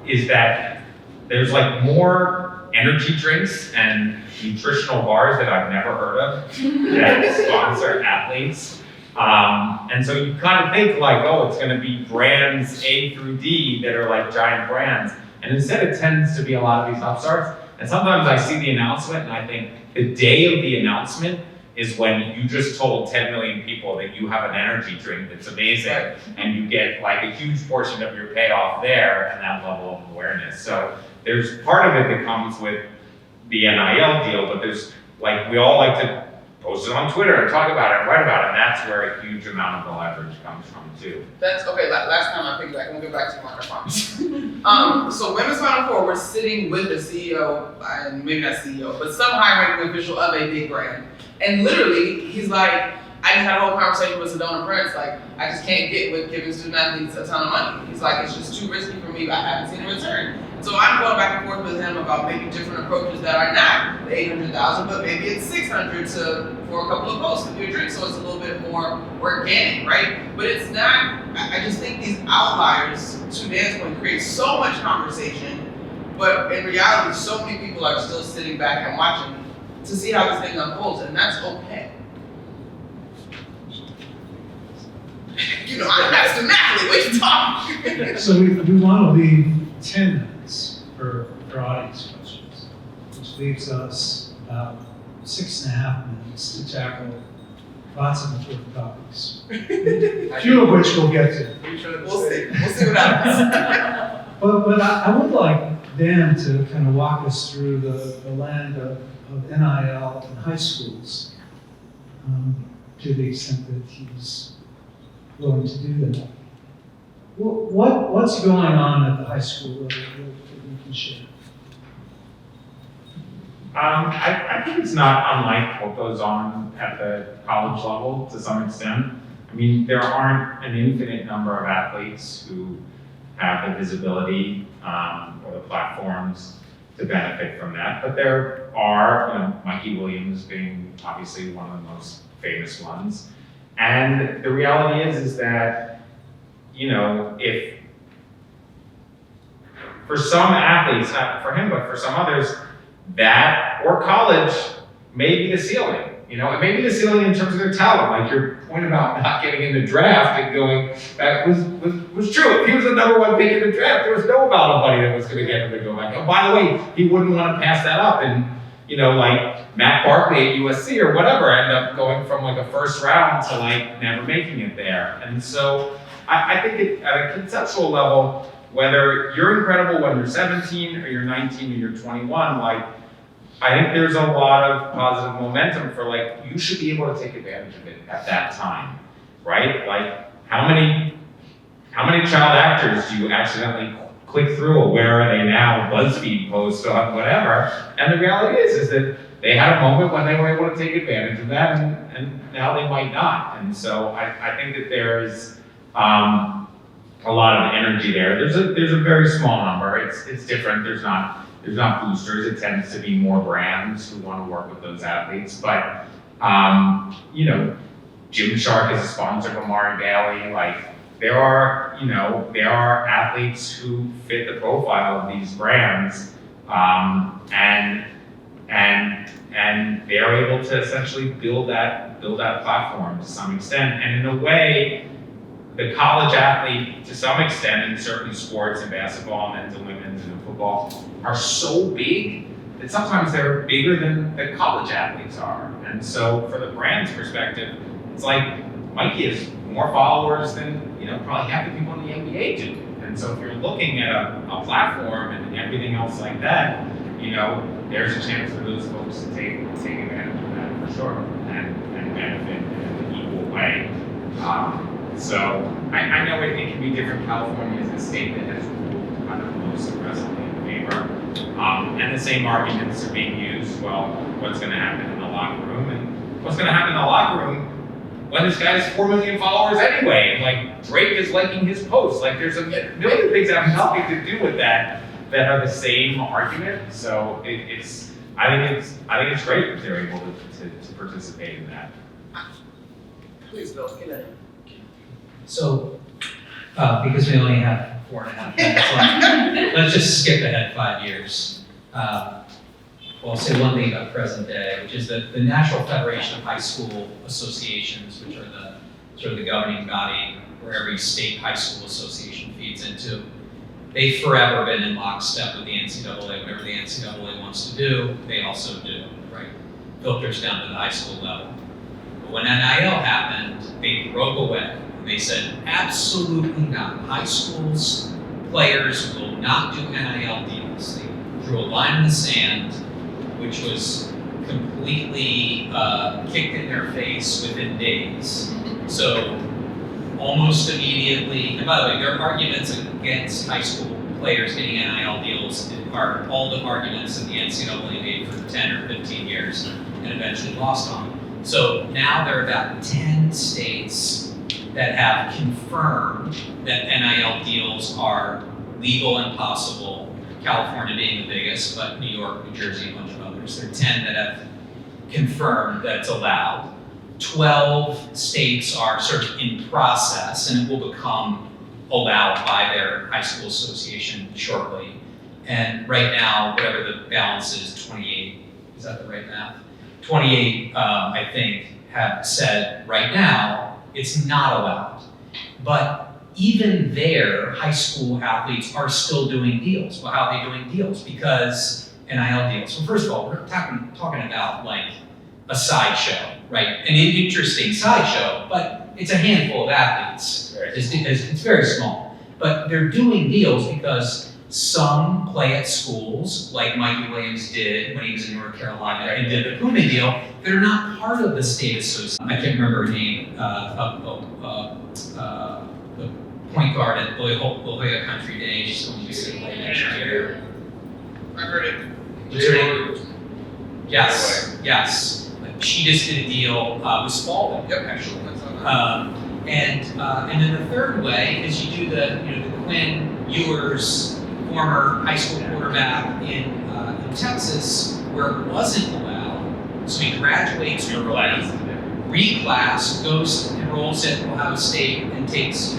[SPEAKER 6] is that there's like more energy drinks and nutritional bars that I've never heard of that sponsor athletes. And so you kind of think like, oh, it's going to be brands A through D that are like giant brands. And instead it tends to be a lot of these upstarts. And sometimes I see the announcement and I think the day of the announcement is when you just told 10 million people that you have an energy drink that's amazing, right, and you get like a huge portion of your payoff there and that level of awareness. So there's part of it that comes with the NIL deal, but there's like, we all like to post it on Twitter and talk about it and write about it, and that's where a huge amount of the leverage comes from too.
[SPEAKER 4] That's okay. Last time I picked back, we'll get back to Mark, I promise. So Women's Final Four, we're sitting with the CEO, and maybe not CEO, but some high-ranking official of a big brand. And literally, he's like, I just had a whole conversation with Sedona Prince, like, I just can't get with giving student athletes a ton of money. He's like, it's just too risky for me, I haven't seen a return. So I'm going back and forth with him about maybe different approaches that are not the 800,000, but maybe it's 600 for a couple of posts with your drink, so it's a little bit more organic, right? But it's not, I just think these outliers, to Dan's point, create so much conversation, but in reality, so many people are still sitting back and watching to see how this thing unfolds, and that's okay. I'm Pastor Mackley, we can talk.
[SPEAKER 3] So we want to leave
[SPEAKER 2] 10 minutes for audience questions, which leaves us about 6.5 minutes to tackle lots of important topics, few of which we'll get to.
[SPEAKER 4] We'll see what happens.
[SPEAKER 2] But I would like Dan to kind of walk us through the land of NIL in high schools, to the extent that he's willing to do that. What's going on at the high school level that you can share?
[SPEAKER 6] I think it's not unlike what goes on at the college level to some extent. I mean, there aren't an infinite number of athletes who have the visibility or the platforms to benefit from that, but there are, you know, Mikey Williams being obviously one of the most famous ones. And the reality is that, you know, if for some athletes, not for him, but for some others, that or college may be the ceiling. You know, it may be the ceiling in terms of their talent. Like your point about not getting in the draft and going, that was true. If he was the number one pick in the draft, there was no amount of money that was going to get him to go back. Oh, by the way, he wouldn't want to pass that up. And, you know, like Matt Barkley at USC or whatever, end up going from like a first round to like never making it there. And so I think at a conceptual level, whether you're incredible when you're 17 or you're 19 or you're 21, like, I think there's a lot of positive momentum for like, you should be able to take advantage of it at that time, right? Like, how many child actors do you accidentally click through a "where are they now" BuzzFeed post on whatever? And the reality is that they had a moment when they were able to take advantage of that, and now they might not. And so I think that there's a lot of energy there. There's a very small number. It's different. There's not boosters. It tends to be more brands who want to work with those athletes. But you know, Gymshark is a sponsor of Amari Bailey. Like there are athletes who fit the profile of these brands, and they're able to essentially build that platform to some extent. And in a way, the college athlete, to some extent, in certain sports, in basketball, men's and women's, and in football, are so big that sometimes they're bigger than the college athletes are. And so, for the brand's perspective, it's like Mikey has more followers than, you know, probably half the people in the NBA do. And so, if you're looking at a platform and everything else like that, you know, there's a chance for those folks to take advantage of that for sure and benefit in an equal way. So I know it can be different. California is the state that has ruled kind of most aggressively in favor. And the same arguments are being used. Well, what's going to happen in the locker room? And what's going to happen in the locker room when this guy has 4 million followers anyway? And like Drake is liking his posts. Like there's a million things that have nothing to do with that are the same argument. So I think it's great that they're able to participate in that.
[SPEAKER 4] Please, Bill, get in.
[SPEAKER 7] So, because we only have 4.5 minutes left, let's just skip ahead 5 years. Well, I'll say one thing about present day, which is that the National Federation of High School Associations, which are the sort of the governing body where every state high school association feeds into, they've forever been in lockstep with the NCAA. Whatever the NCAA wants to do, they also do, right? Filters down to the high school level. But when NIL happened, they broke away. They said, absolutely not. High schools players will not do NIL deals. They drew a line in the sand, which was completely kicked in their face within days. So almost immediately, and by the way, their arguments against high school players getting NIL deals are all the arguments that the NCAA made for 10 or 15 years and eventually lost on. So now there are about 10 states that have confirmed that NIL deals are legal and possible, California being the biggest, but New York, New Jersey, a bunch of others. There are 10 that have confirmed that it's allowed. 12 states are sort of in process, and it will become allowed by their high school association shortly. And right now, whatever the balance is, 28, is that the right math? 28, I think, have said right now, it's not allowed. But even there, high school athletes are still doing deals. Well, how are they doing deals? Because NIL deals. Well, first of all, we're talking about like a sideshow, right? An interesting sideshow, but it's a handful of athletes. It's very small. But they're doing deals because some play at schools, like Mikey Williams did when he was in North Carolina and did a Puma deal, that are not part of the state association. I can't remember her name, the point guard at La Jolla Country Day. She's going to be play next year.
[SPEAKER 4] I heard it.
[SPEAKER 7] Yes. She just did a deal with Spalding.
[SPEAKER 4] Yep, actually, that's on that.
[SPEAKER 7] And then the third way is you do the Quinn Ewers, former high school quarterback in Texas, where it wasn't allowed. So he graduates early, reclass, goes, enrolls at Ohio State, and takes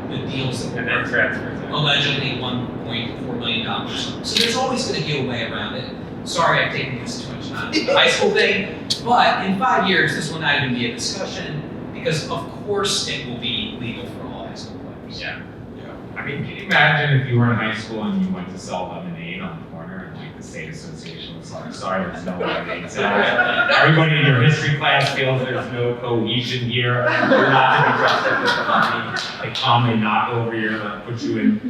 [SPEAKER 7] the deals that
[SPEAKER 6] And then transfers it.
[SPEAKER 7] allegedly $1.4 million. So there's always going to be a way around it. Sorry, I've taken this too much time. The high school thing, but in 5 years, this will not even be a discussion because, of course, it will be legal for all high school players.
[SPEAKER 6] Yeah. I mean, can you imagine if you were in high school and you went to sell lemonade on the corner and like the state association was like, sorry, there's no lemonade sale. Everybody in your history class feels there's no cohesion here. You're not to be trusted with the money. They calmly knock over your, put you in,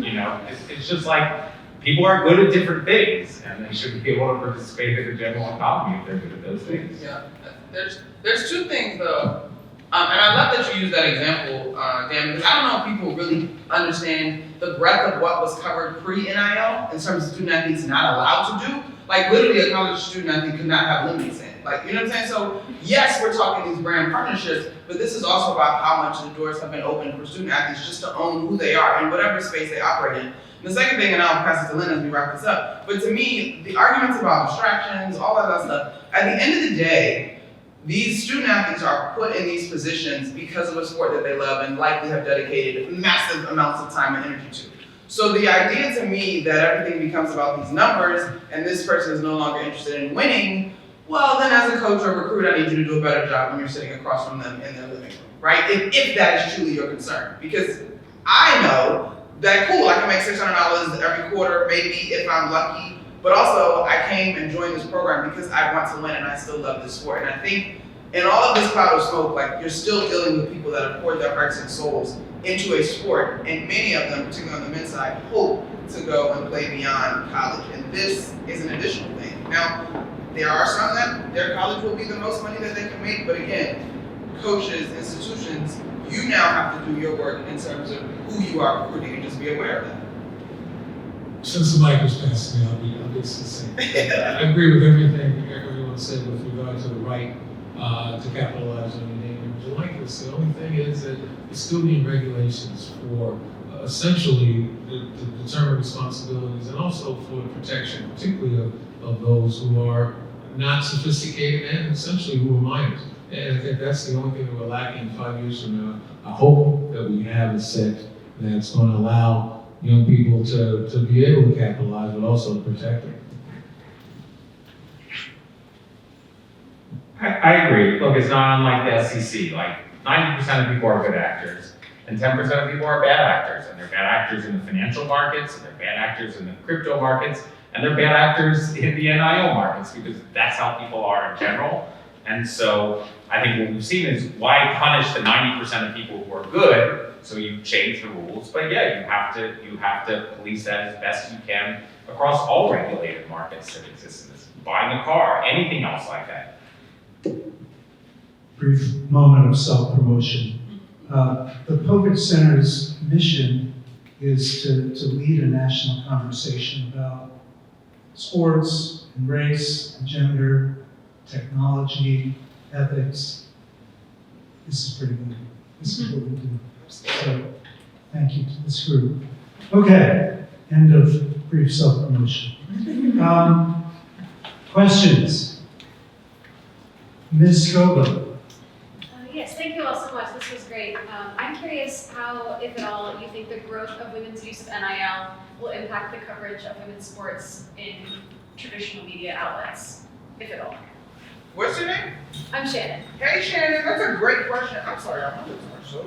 [SPEAKER 6] it's just like, people are good at different things and they should be able to participate in the general economy if they're good at those things.
[SPEAKER 4] Yeah, there's two things though, and I love that you use that example, Dan, because I don't know if people really understand the breadth of what was covered pre-NIL in terms of student athletes not allowed to do. Like literally a college student athlete could not have limits in it. Like, you know what I'm saying? So yes, we're talking these brand partnerships, but this is also about how much the doors have been opened for student athletes just to own who they are in whatever space they operate in. The second thing, and I'll pass it to Lynn as we wrap this up, but to me, the arguments about distractions, all that other stuff, at the end of the day, these student athletes are put in these positions because of a sport that they love and likely have dedicated massive amounts of time and energy to. So the idea to me that everything becomes about these numbers and this person is no longer interested in winning, well then as a coach or recruit, I need you to do a better job when you're sitting across from them in their living room, right? If that is truly your concern. Because I know that cool, I can make $600 every quarter, maybe if I'm lucky. But also, I came and joined this program because I want to win and I still love this sport. And I think in all of this cloud of smoke, like you're still dealing with people that have poured their hearts and souls into a sport. And many of them, particularly on the men's side, hope to go and play beyond college. And this is an additional thing. Now, there are some that their college will be the most money that they can make. But again, coaches, institutions, you now have to do your work in terms of who you are recruiting and just be aware of that.
[SPEAKER 3] Since the mic was passed to me, I'll be succinct. I agree with everything everyone said with regard to the right to capitalize on your name, image, and likeness. The only thing is that there still need regulations for essentially to determine responsibilities and also for protection, particularly of those who are not sophisticated and essentially who are minors. And I think that's the only thing that we're lacking 5 years from now. I hope that we have a set that's going to allow young people to be able to capitalize, but also to protect them.
[SPEAKER 6] I agree. Look, it's not unlike the SEC. Like 90% of people are good actors, and 10% of people are bad actors. And they're bad actors in the financial markets, and they're bad actors in the crypto markets, and they're bad actors in the NIL markets because that's how people are in general. And so I think what we've seen is why punish the 90% of people who are good? So you change the rules, but yeah, you have to police that as best you can across all regulated markets that exist in this. Buying a car, anything else like that.
[SPEAKER 2] Brief moment of self-promotion. The Povich Center's mission is to lead a national conversation about sports and race and gender, technology, ethics. This is pretty good. This is what we do. So, thank you to this group. Okay, end of brief self-promotion. Questions? Ms. Scobo.
[SPEAKER 8] Yes, thank you all so much. This was great. I'm curious how, if at all, you think the growth of women's use of NIL will impact the coverage of women's sports in traditional media outlets, if at all.
[SPEAKER 4] What's your name?
[SPEAKER 8] I'm Shannon.
[SPEAKER 4] Hey Shannon, that's a great question. I'm sorry, I'm so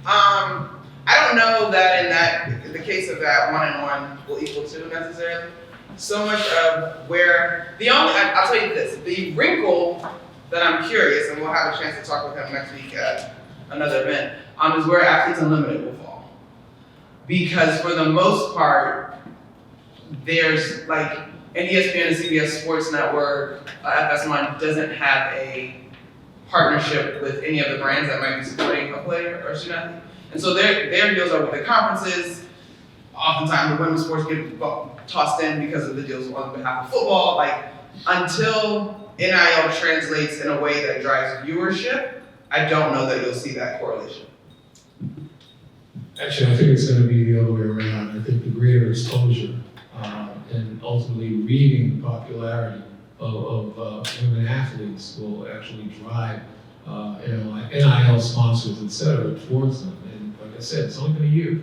[SPEAKER 4] I don't know that in the case of that 1 and 1 will equal 2 necessarily. So much of where I'll tell you this, the wrinkle that I'm curious, and we'll have a chance to talk with him next week at another event, is where Athletes Unlimited will fall. Because for the most part, there's like an ESPN and CBS Sports Network, FS1 doesn't have a partnership with any of the brands that might be supporting a player or student athlete. And so their deals are with the conferences. Oftentimes the women's sports get tossed in because of the deals on behalf of football. Like, until NIL translates in a way that drives viewership, I don't know that you'll see that correlation.
[SPEAKER 3] Actually, I think it's going to be the other way around. I think the greater exposure and ultimately reading the popularity of women athletes will actually drive NIL sponsors, et cetera, towards them. And like I said, it's only been a year.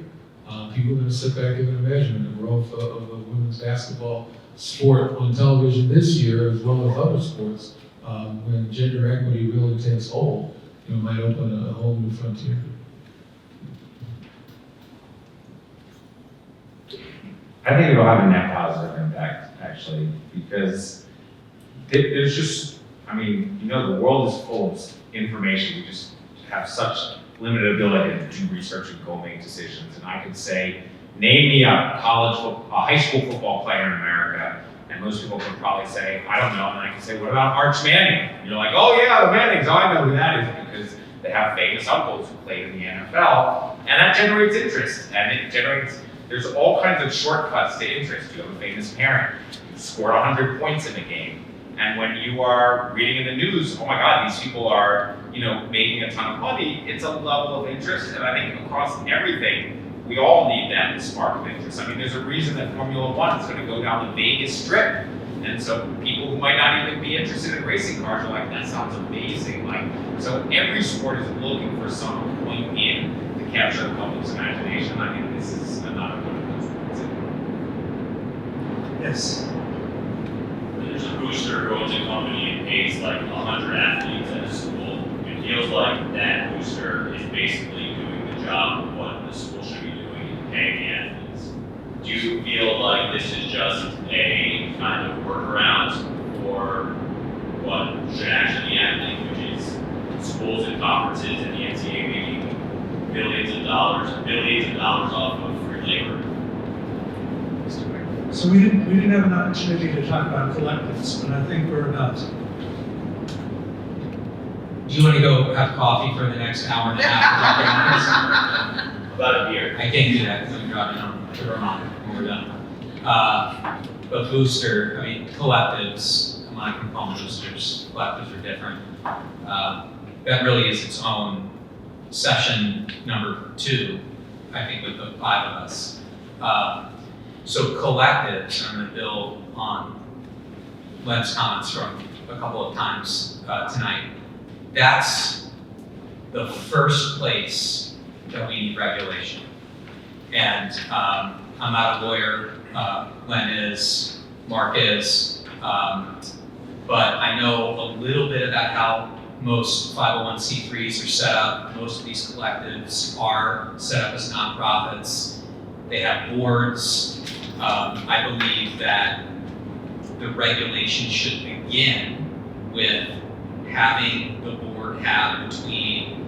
[SPEAKER 3] People are going to sit back and imagine the growth of the women's basketball sport on television this year, as well as other sports, when gender equity really takes hold, might open a whole new frontier.
[SPEAKER 6] I think it'll have a net positive impact, actually, because there's just, the world is full of information. We just have such limited ability to do research and go make decisions. And I could say, name me a high school football player in America, and most people could probably say, I don't know. And I can say, what about Arch Manning? And you're like, oh yeah, the Mannings, I know who that is, because they have famous uncles who played in the NFL, and that generates interest, and there's all kinds of shortcuts to interest. You have a famous parent who scored 100 points in a game, and when you are reading in the news, oh my God, these people are, making a ton of money, it's a level of interest, and I think across everything, we all need that spark of interest. There's a reason that Formula One is going to go down the Vegas Strip, and so people who might not even be interested in racing cars are like, that sounds amazing. So every sport is looking for some point in to capture the public's imagination. This is another one of those.
[SPEAKER 2] Yes.
[SPEAKER 9] There's a booster who owns a company and pays like 100 athletes at a school. It feels like that booster is basically doing the job of what the school should be doing and paying the athletes. Do you feel like this is just a kind of workaround for what should actually be happening, which is schools and conferences and the NCAA making billions of dollars off of free labor?
[SPEAKER 2] So we didn't have an opportunity to talk about collectives, but I think we're about to.
[SPEAKER 7] Do you want to go have coffee for the next hour and a half?
[SPEAKER 9] About a year.
[SPEAKER 7] I can't do that because I'm driving on to Vermont when we're done. But booster, collectives, I'm not going to call them boosters. Collectives are different. That really is its own session number 2, I think, with the 5 of us. So collectives, I'm going to build on Len's comments from a couple of times tonight. That's the first place that we need regulation. And I'm not a lawyer, Len is, Mark is, but I know a little bit about how most 501c3s are set up. Most of these collectives are set up as nonprofits. They have boards. I believe that the regulation should begin with having the board have between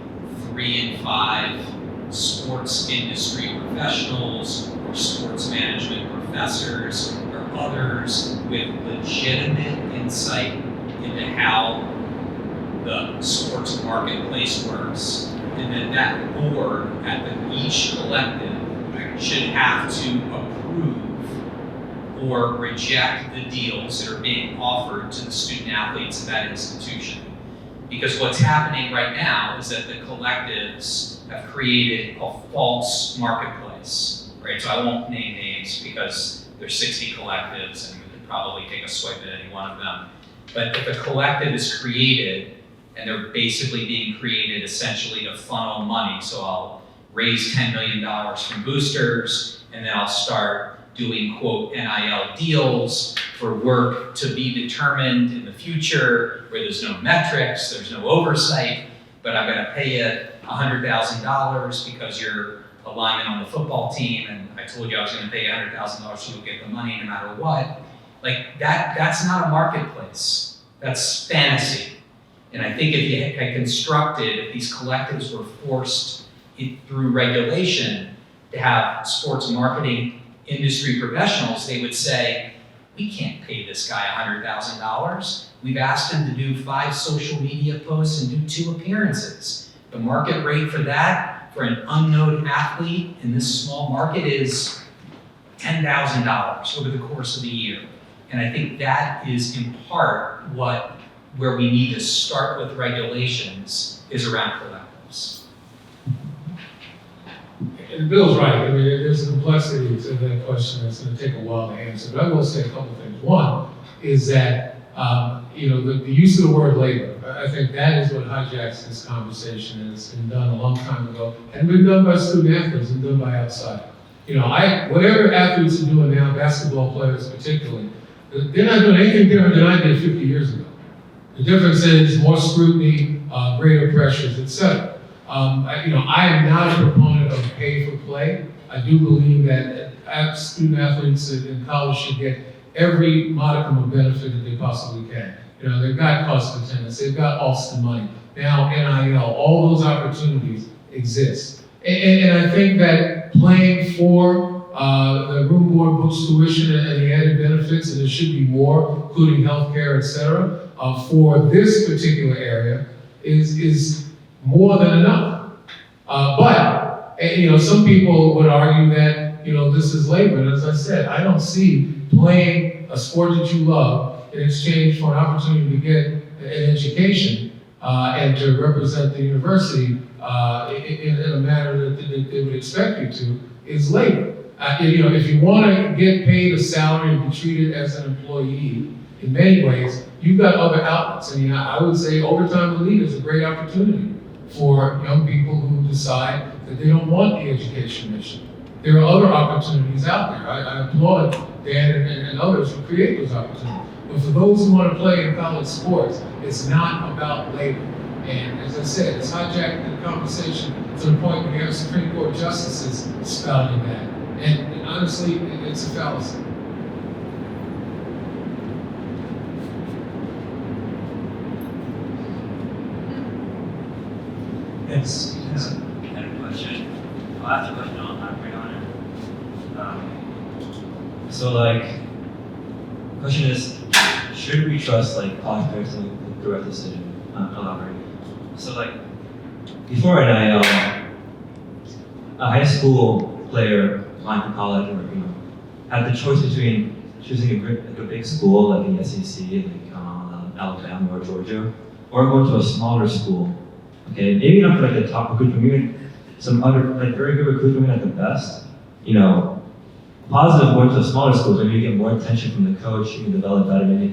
[SPEAKER 7] 3 and 5 sports industry professionals or sports management professors or others with legitimate insight into how the sports marketplace works, and then that board at each collective should have to approve or reject the deals that are being offered to the student athletes of that institution. Because what's happening right now is that the collectives have created a false marketplace, right? So I won't name names because there's 60 collectives and we could probably take a swipe at any one of them. But if a collective is created and they're basically being created essentially to funnel money, so I'll raise $10 million from boosters and then I'll start doing, quote, NIL deals for work to be determined in the future where there's no metrics, there's no oversight. but I'm gonna pay you $100,000 because you're a lineman on the football team, and I told you I was gonna pay you $100,000 so you'll get the money no matter what. Like that's not a marketplace, that's fantasy. And I think if you had constructed, if these collectives were forced through regulation to have sports marketing industry professionals, they would say, we can't pay this guy $100,000. We've asked him to do 5 social media posts and do 2 appearances. The market rate for that, for an unknown athlete in this small market, is $10,000 over the course of the year. And I think that is in part where we need to start with regulations is around collectives.
[SPEAKER 3] And Bill's right. I mean, there's a complexity to that question that's going to take a while to answer. But I will say a couple of things. One is that the use of the word labor. I think that is what hijacks this conversation, and it's been done a long time ago, and been done by student athletes and done by outside. Whatever athletes are doing now, basketball players particularly, they're not doing anything different than I did 50 years ago. The difference is more scrutiny, greater pressures, etc. I am not a proponent of pay for play. I do believe that student athletes in college should get every modicum of benefit that they possibly can. They've got cost of attendance, they've got Alston money, now NIL, all those opportunities exist. And I think that playing for the room, board, books, tuition, and the added benefits, and there should be more, including healthcare, et cetera, for this particular area is more than enough. But some people would argue that, this is labor. And as I said, I don't see playing a sport that you love in exchange for an opportunity to get an education and to represent the university in a manner that they would expect you to is labor. If you want to get paid a salary and be treated as an employee, in many ways, you've got other outlets. I would say Overtime Elite is a great opportunity for young people who decide that they don't want the education mission. There are other opportunities out there. I applaud Dan and others who create those opportunities. But for those who want to play in college sports, it's not about labor. And as I said, it's hijacked the conversation to the point where you have Supreme Court justices spouting that. And honestly, it's a fallacy.
[SPEAKER 10] Yes. I had a question. I'll ask a question, I'll elaborate on it. Question is, should we trust college players to make the right decision? Elaborate. Before NIL, a high school player applying for college or had the choice between choosing a big school like the SEC, Alabama or Georgia, or going to a smaller school. Okay, maybe not for the top recruitment, maybe some other very good recruitment at the best. Positive going to smaller schools, maybe you get more attention from the coach, you can develop better, maybe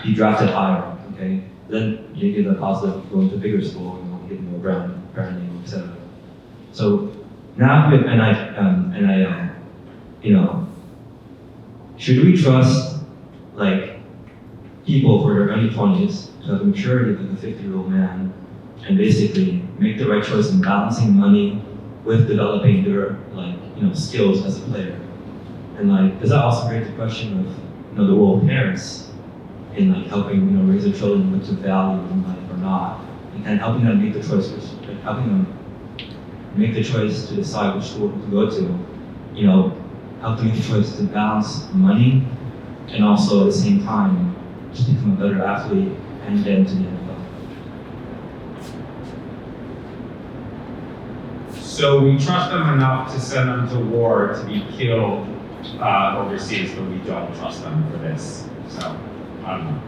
[SPEAKER 10] be drafted higher. Okay, then you get the positive going to a bigger school, you get more branding, etc. So now with NIL, should we trust people for their early 20s to have the maturity of a 50-year-old man and basically make the right choice in balancing money with developing their skills as a player? And does that also raise the question of the role of parents in helping raise their children with some value in life or not, and kind of helping them make the choice, helping them make the choice to decide which school to go to, help them make the choice to balance money and also at the same time just become a better athlete and get into the NFL.
[SPEAKER 6] So we trust them enough to send them to war to be killed overseas, but we don't trust them for this. So, I don't know.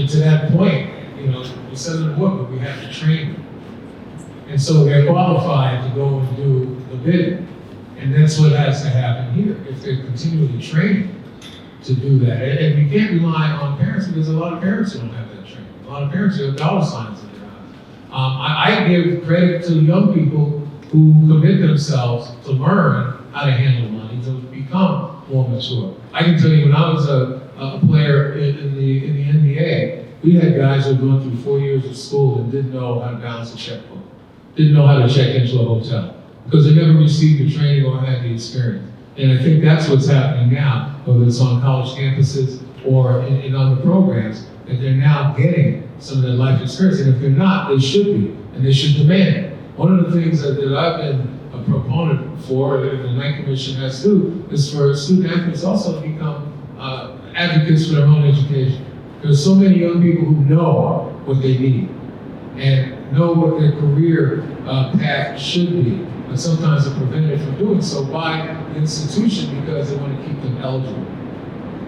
[SPEAKER 3] To that point, we send them to work, but we have to train them. And so they're qualified to go and do the bidding. And that's what has to happen here, if they're continually trained to do that. And you can't rely on parents, because a lot of parents don't have that training. A lot of parents have dollar signs in their eyes. I give credit to young people who commit themselves to learn how to handle money, to become more mature. I can tell you when I was a player in the NBA, we had guys who had gone through 4 years of school and didn't know how to balance a checkbook, didn't know how to check into a hotel, because they never received the training or had the experience. And I think that's what's happening now, whether it's on college campuses or in other programs, that they're now getting some of that life experience. And if they're not, they should be, and they should demand it. One of the things that I've been a proponent for, and the Knight Commission has too, is for student athletes also to become advocates for their own education. There's so many young people who know what they need and know what their career path should be, but sometimes are prevented from doing so by the institution because they want to keep them eligible.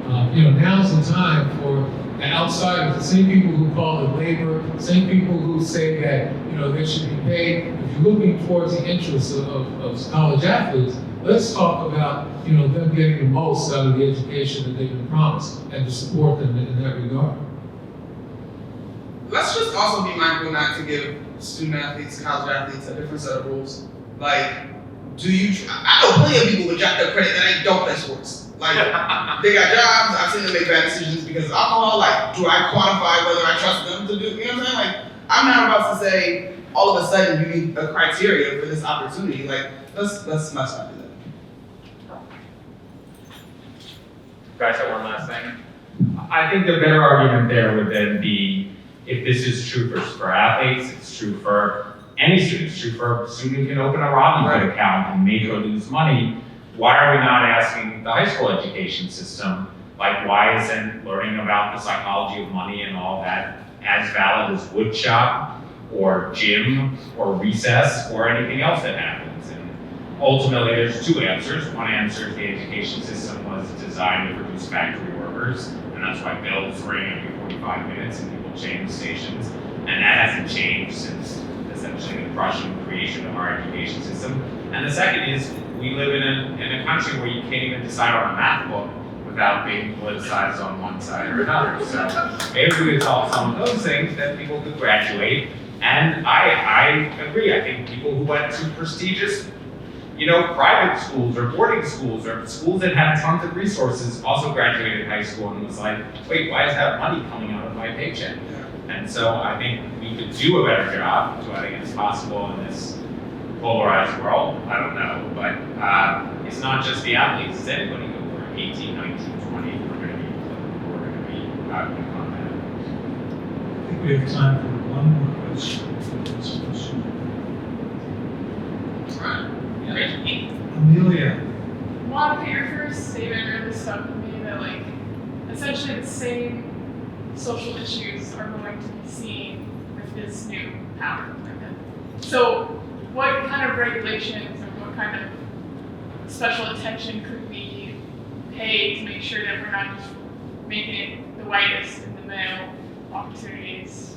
[SPEAKER 3] Now's the time for the outsiders, the same people who call it labor, same people who say that they should be paid. If you're looking towards the interests of college athletes, let's talk about them getting the most out of the education that they've been promised and to support them in that regard.
[SPEAKER 4] Let's just also be mindful not to give student athletes, college athletes a different set of rules. Like, I know plenty of people with jacked up credit that don't play sports. Like, they got jobs, I've seen them make bad decisions because of alcohol. Like, do I quantify whether I trust them to do, you know what I'm saying? Like, I'm not about to say, all of a sudden, you need a criteria for this opportunity. Like, let's not do that.
[SPEAKER 6] Guys, have one last thing. I think the better argument there would then be, if this is true for athletes, it's true for any student, it's true for a student who can open a Robinhood account and make or lose money. Why are we not asking the high school education system, like why isn't learning about the psychology of money and all that as valid as woodshop or gym or recess or anything else that happens? And ultimately there's two answers. One answer is the education system was designed to produce factory workers, and that's why bells ring every 45 minutes and people change stations. And that hasn't changed since essentially the Prussian creation of our education system. And the second is we live in a country where you can't even decide on a math book without being politicized on one side or another. So maybe we could solve some of those things that people could graduate. And I agree. I think people who went to prestigious, private schools or boarding schools or schools that had tons of resources also graduated high school and was like, wait, why is that money coming out of my paycheck? And so I think we could do a better job, so I think it's possible in this polarized world. I don't know, but it's not just the athletes, it's anybody who are 18, 19, 20, we're going to be on that.
[SPEAKER 2] I think we have time for one more question. Amelia.
[SPEAKER 11] Monica, your first statement really stuck with me that essentially the same social issues are going to be seen with this new power agreement. So what kind of regulations or what kind of special attention could we pay to make sure that we're not just making it the whitest in the middle opportunities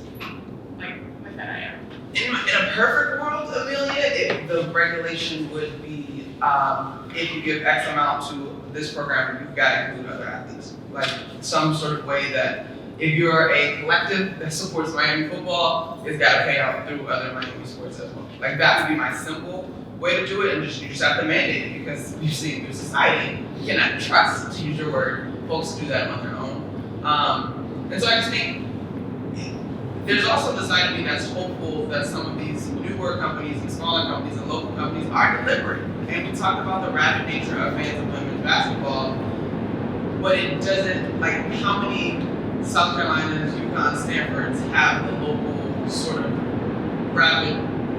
[SPEAKER 11] with NIL?
[SPEAKER 4] In a perfect world, Amelia, the regulation would be if you give X amount to this program, you've got to include other athletes. Like some sort of way that if you're a collective that supports Miami football, it's got to pay out through other Miami sports as well. Like that would be my simple way to do it, and you just have to mandate it because we've seen through society, you cannot trust, to use your word, folks to do that on their own. And so I just think there's also the side of me that's hopeful that some of these newer companies and smaller companies and local companies are deliberate. And we talked about the rabid nature of fans of women's basketball, but it doesn't, how many South Carolinas, UConn, Stanfords have the local sort of rabid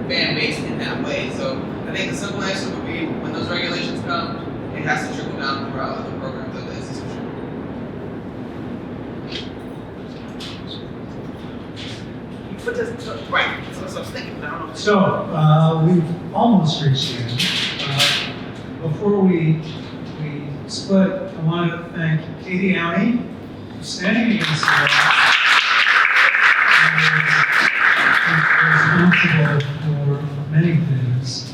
[SPEAKER 4] fan base in that way. So I think the simple answer would be when those regulations come, it has to trickle down throughout other programs of the institution. Right, so I was thinking, I don't know.
[SPEAKER 2] So we've almost reached the end. Before we split, I want to thank Katie Downey for standing against the wall. Responsible for many things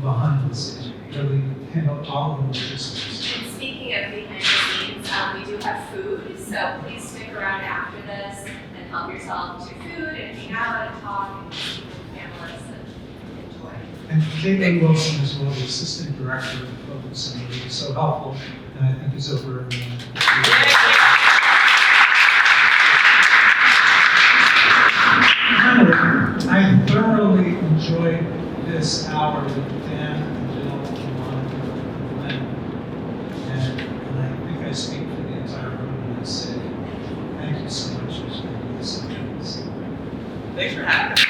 [SPEAKER 2] behind the scenes. Really handled all of the logistics.
[SPEAKER 12] And speaking of behind the scenes, we do have food, so please stick around after this and help yourself to food and hang out and talk and see the panelists and enjoy.
[SPEAKER 13] And Caitlin Wilson as well, the Assistant Director of the Program Center, who was so helpful, and I think is over in I thoroughly enjoyed this hour with Dan and Jill and Monica and Glenn. And I think I speak for the entire room when I say thank you so much for spending this.
[SPEAKER 4] Thanks for having me.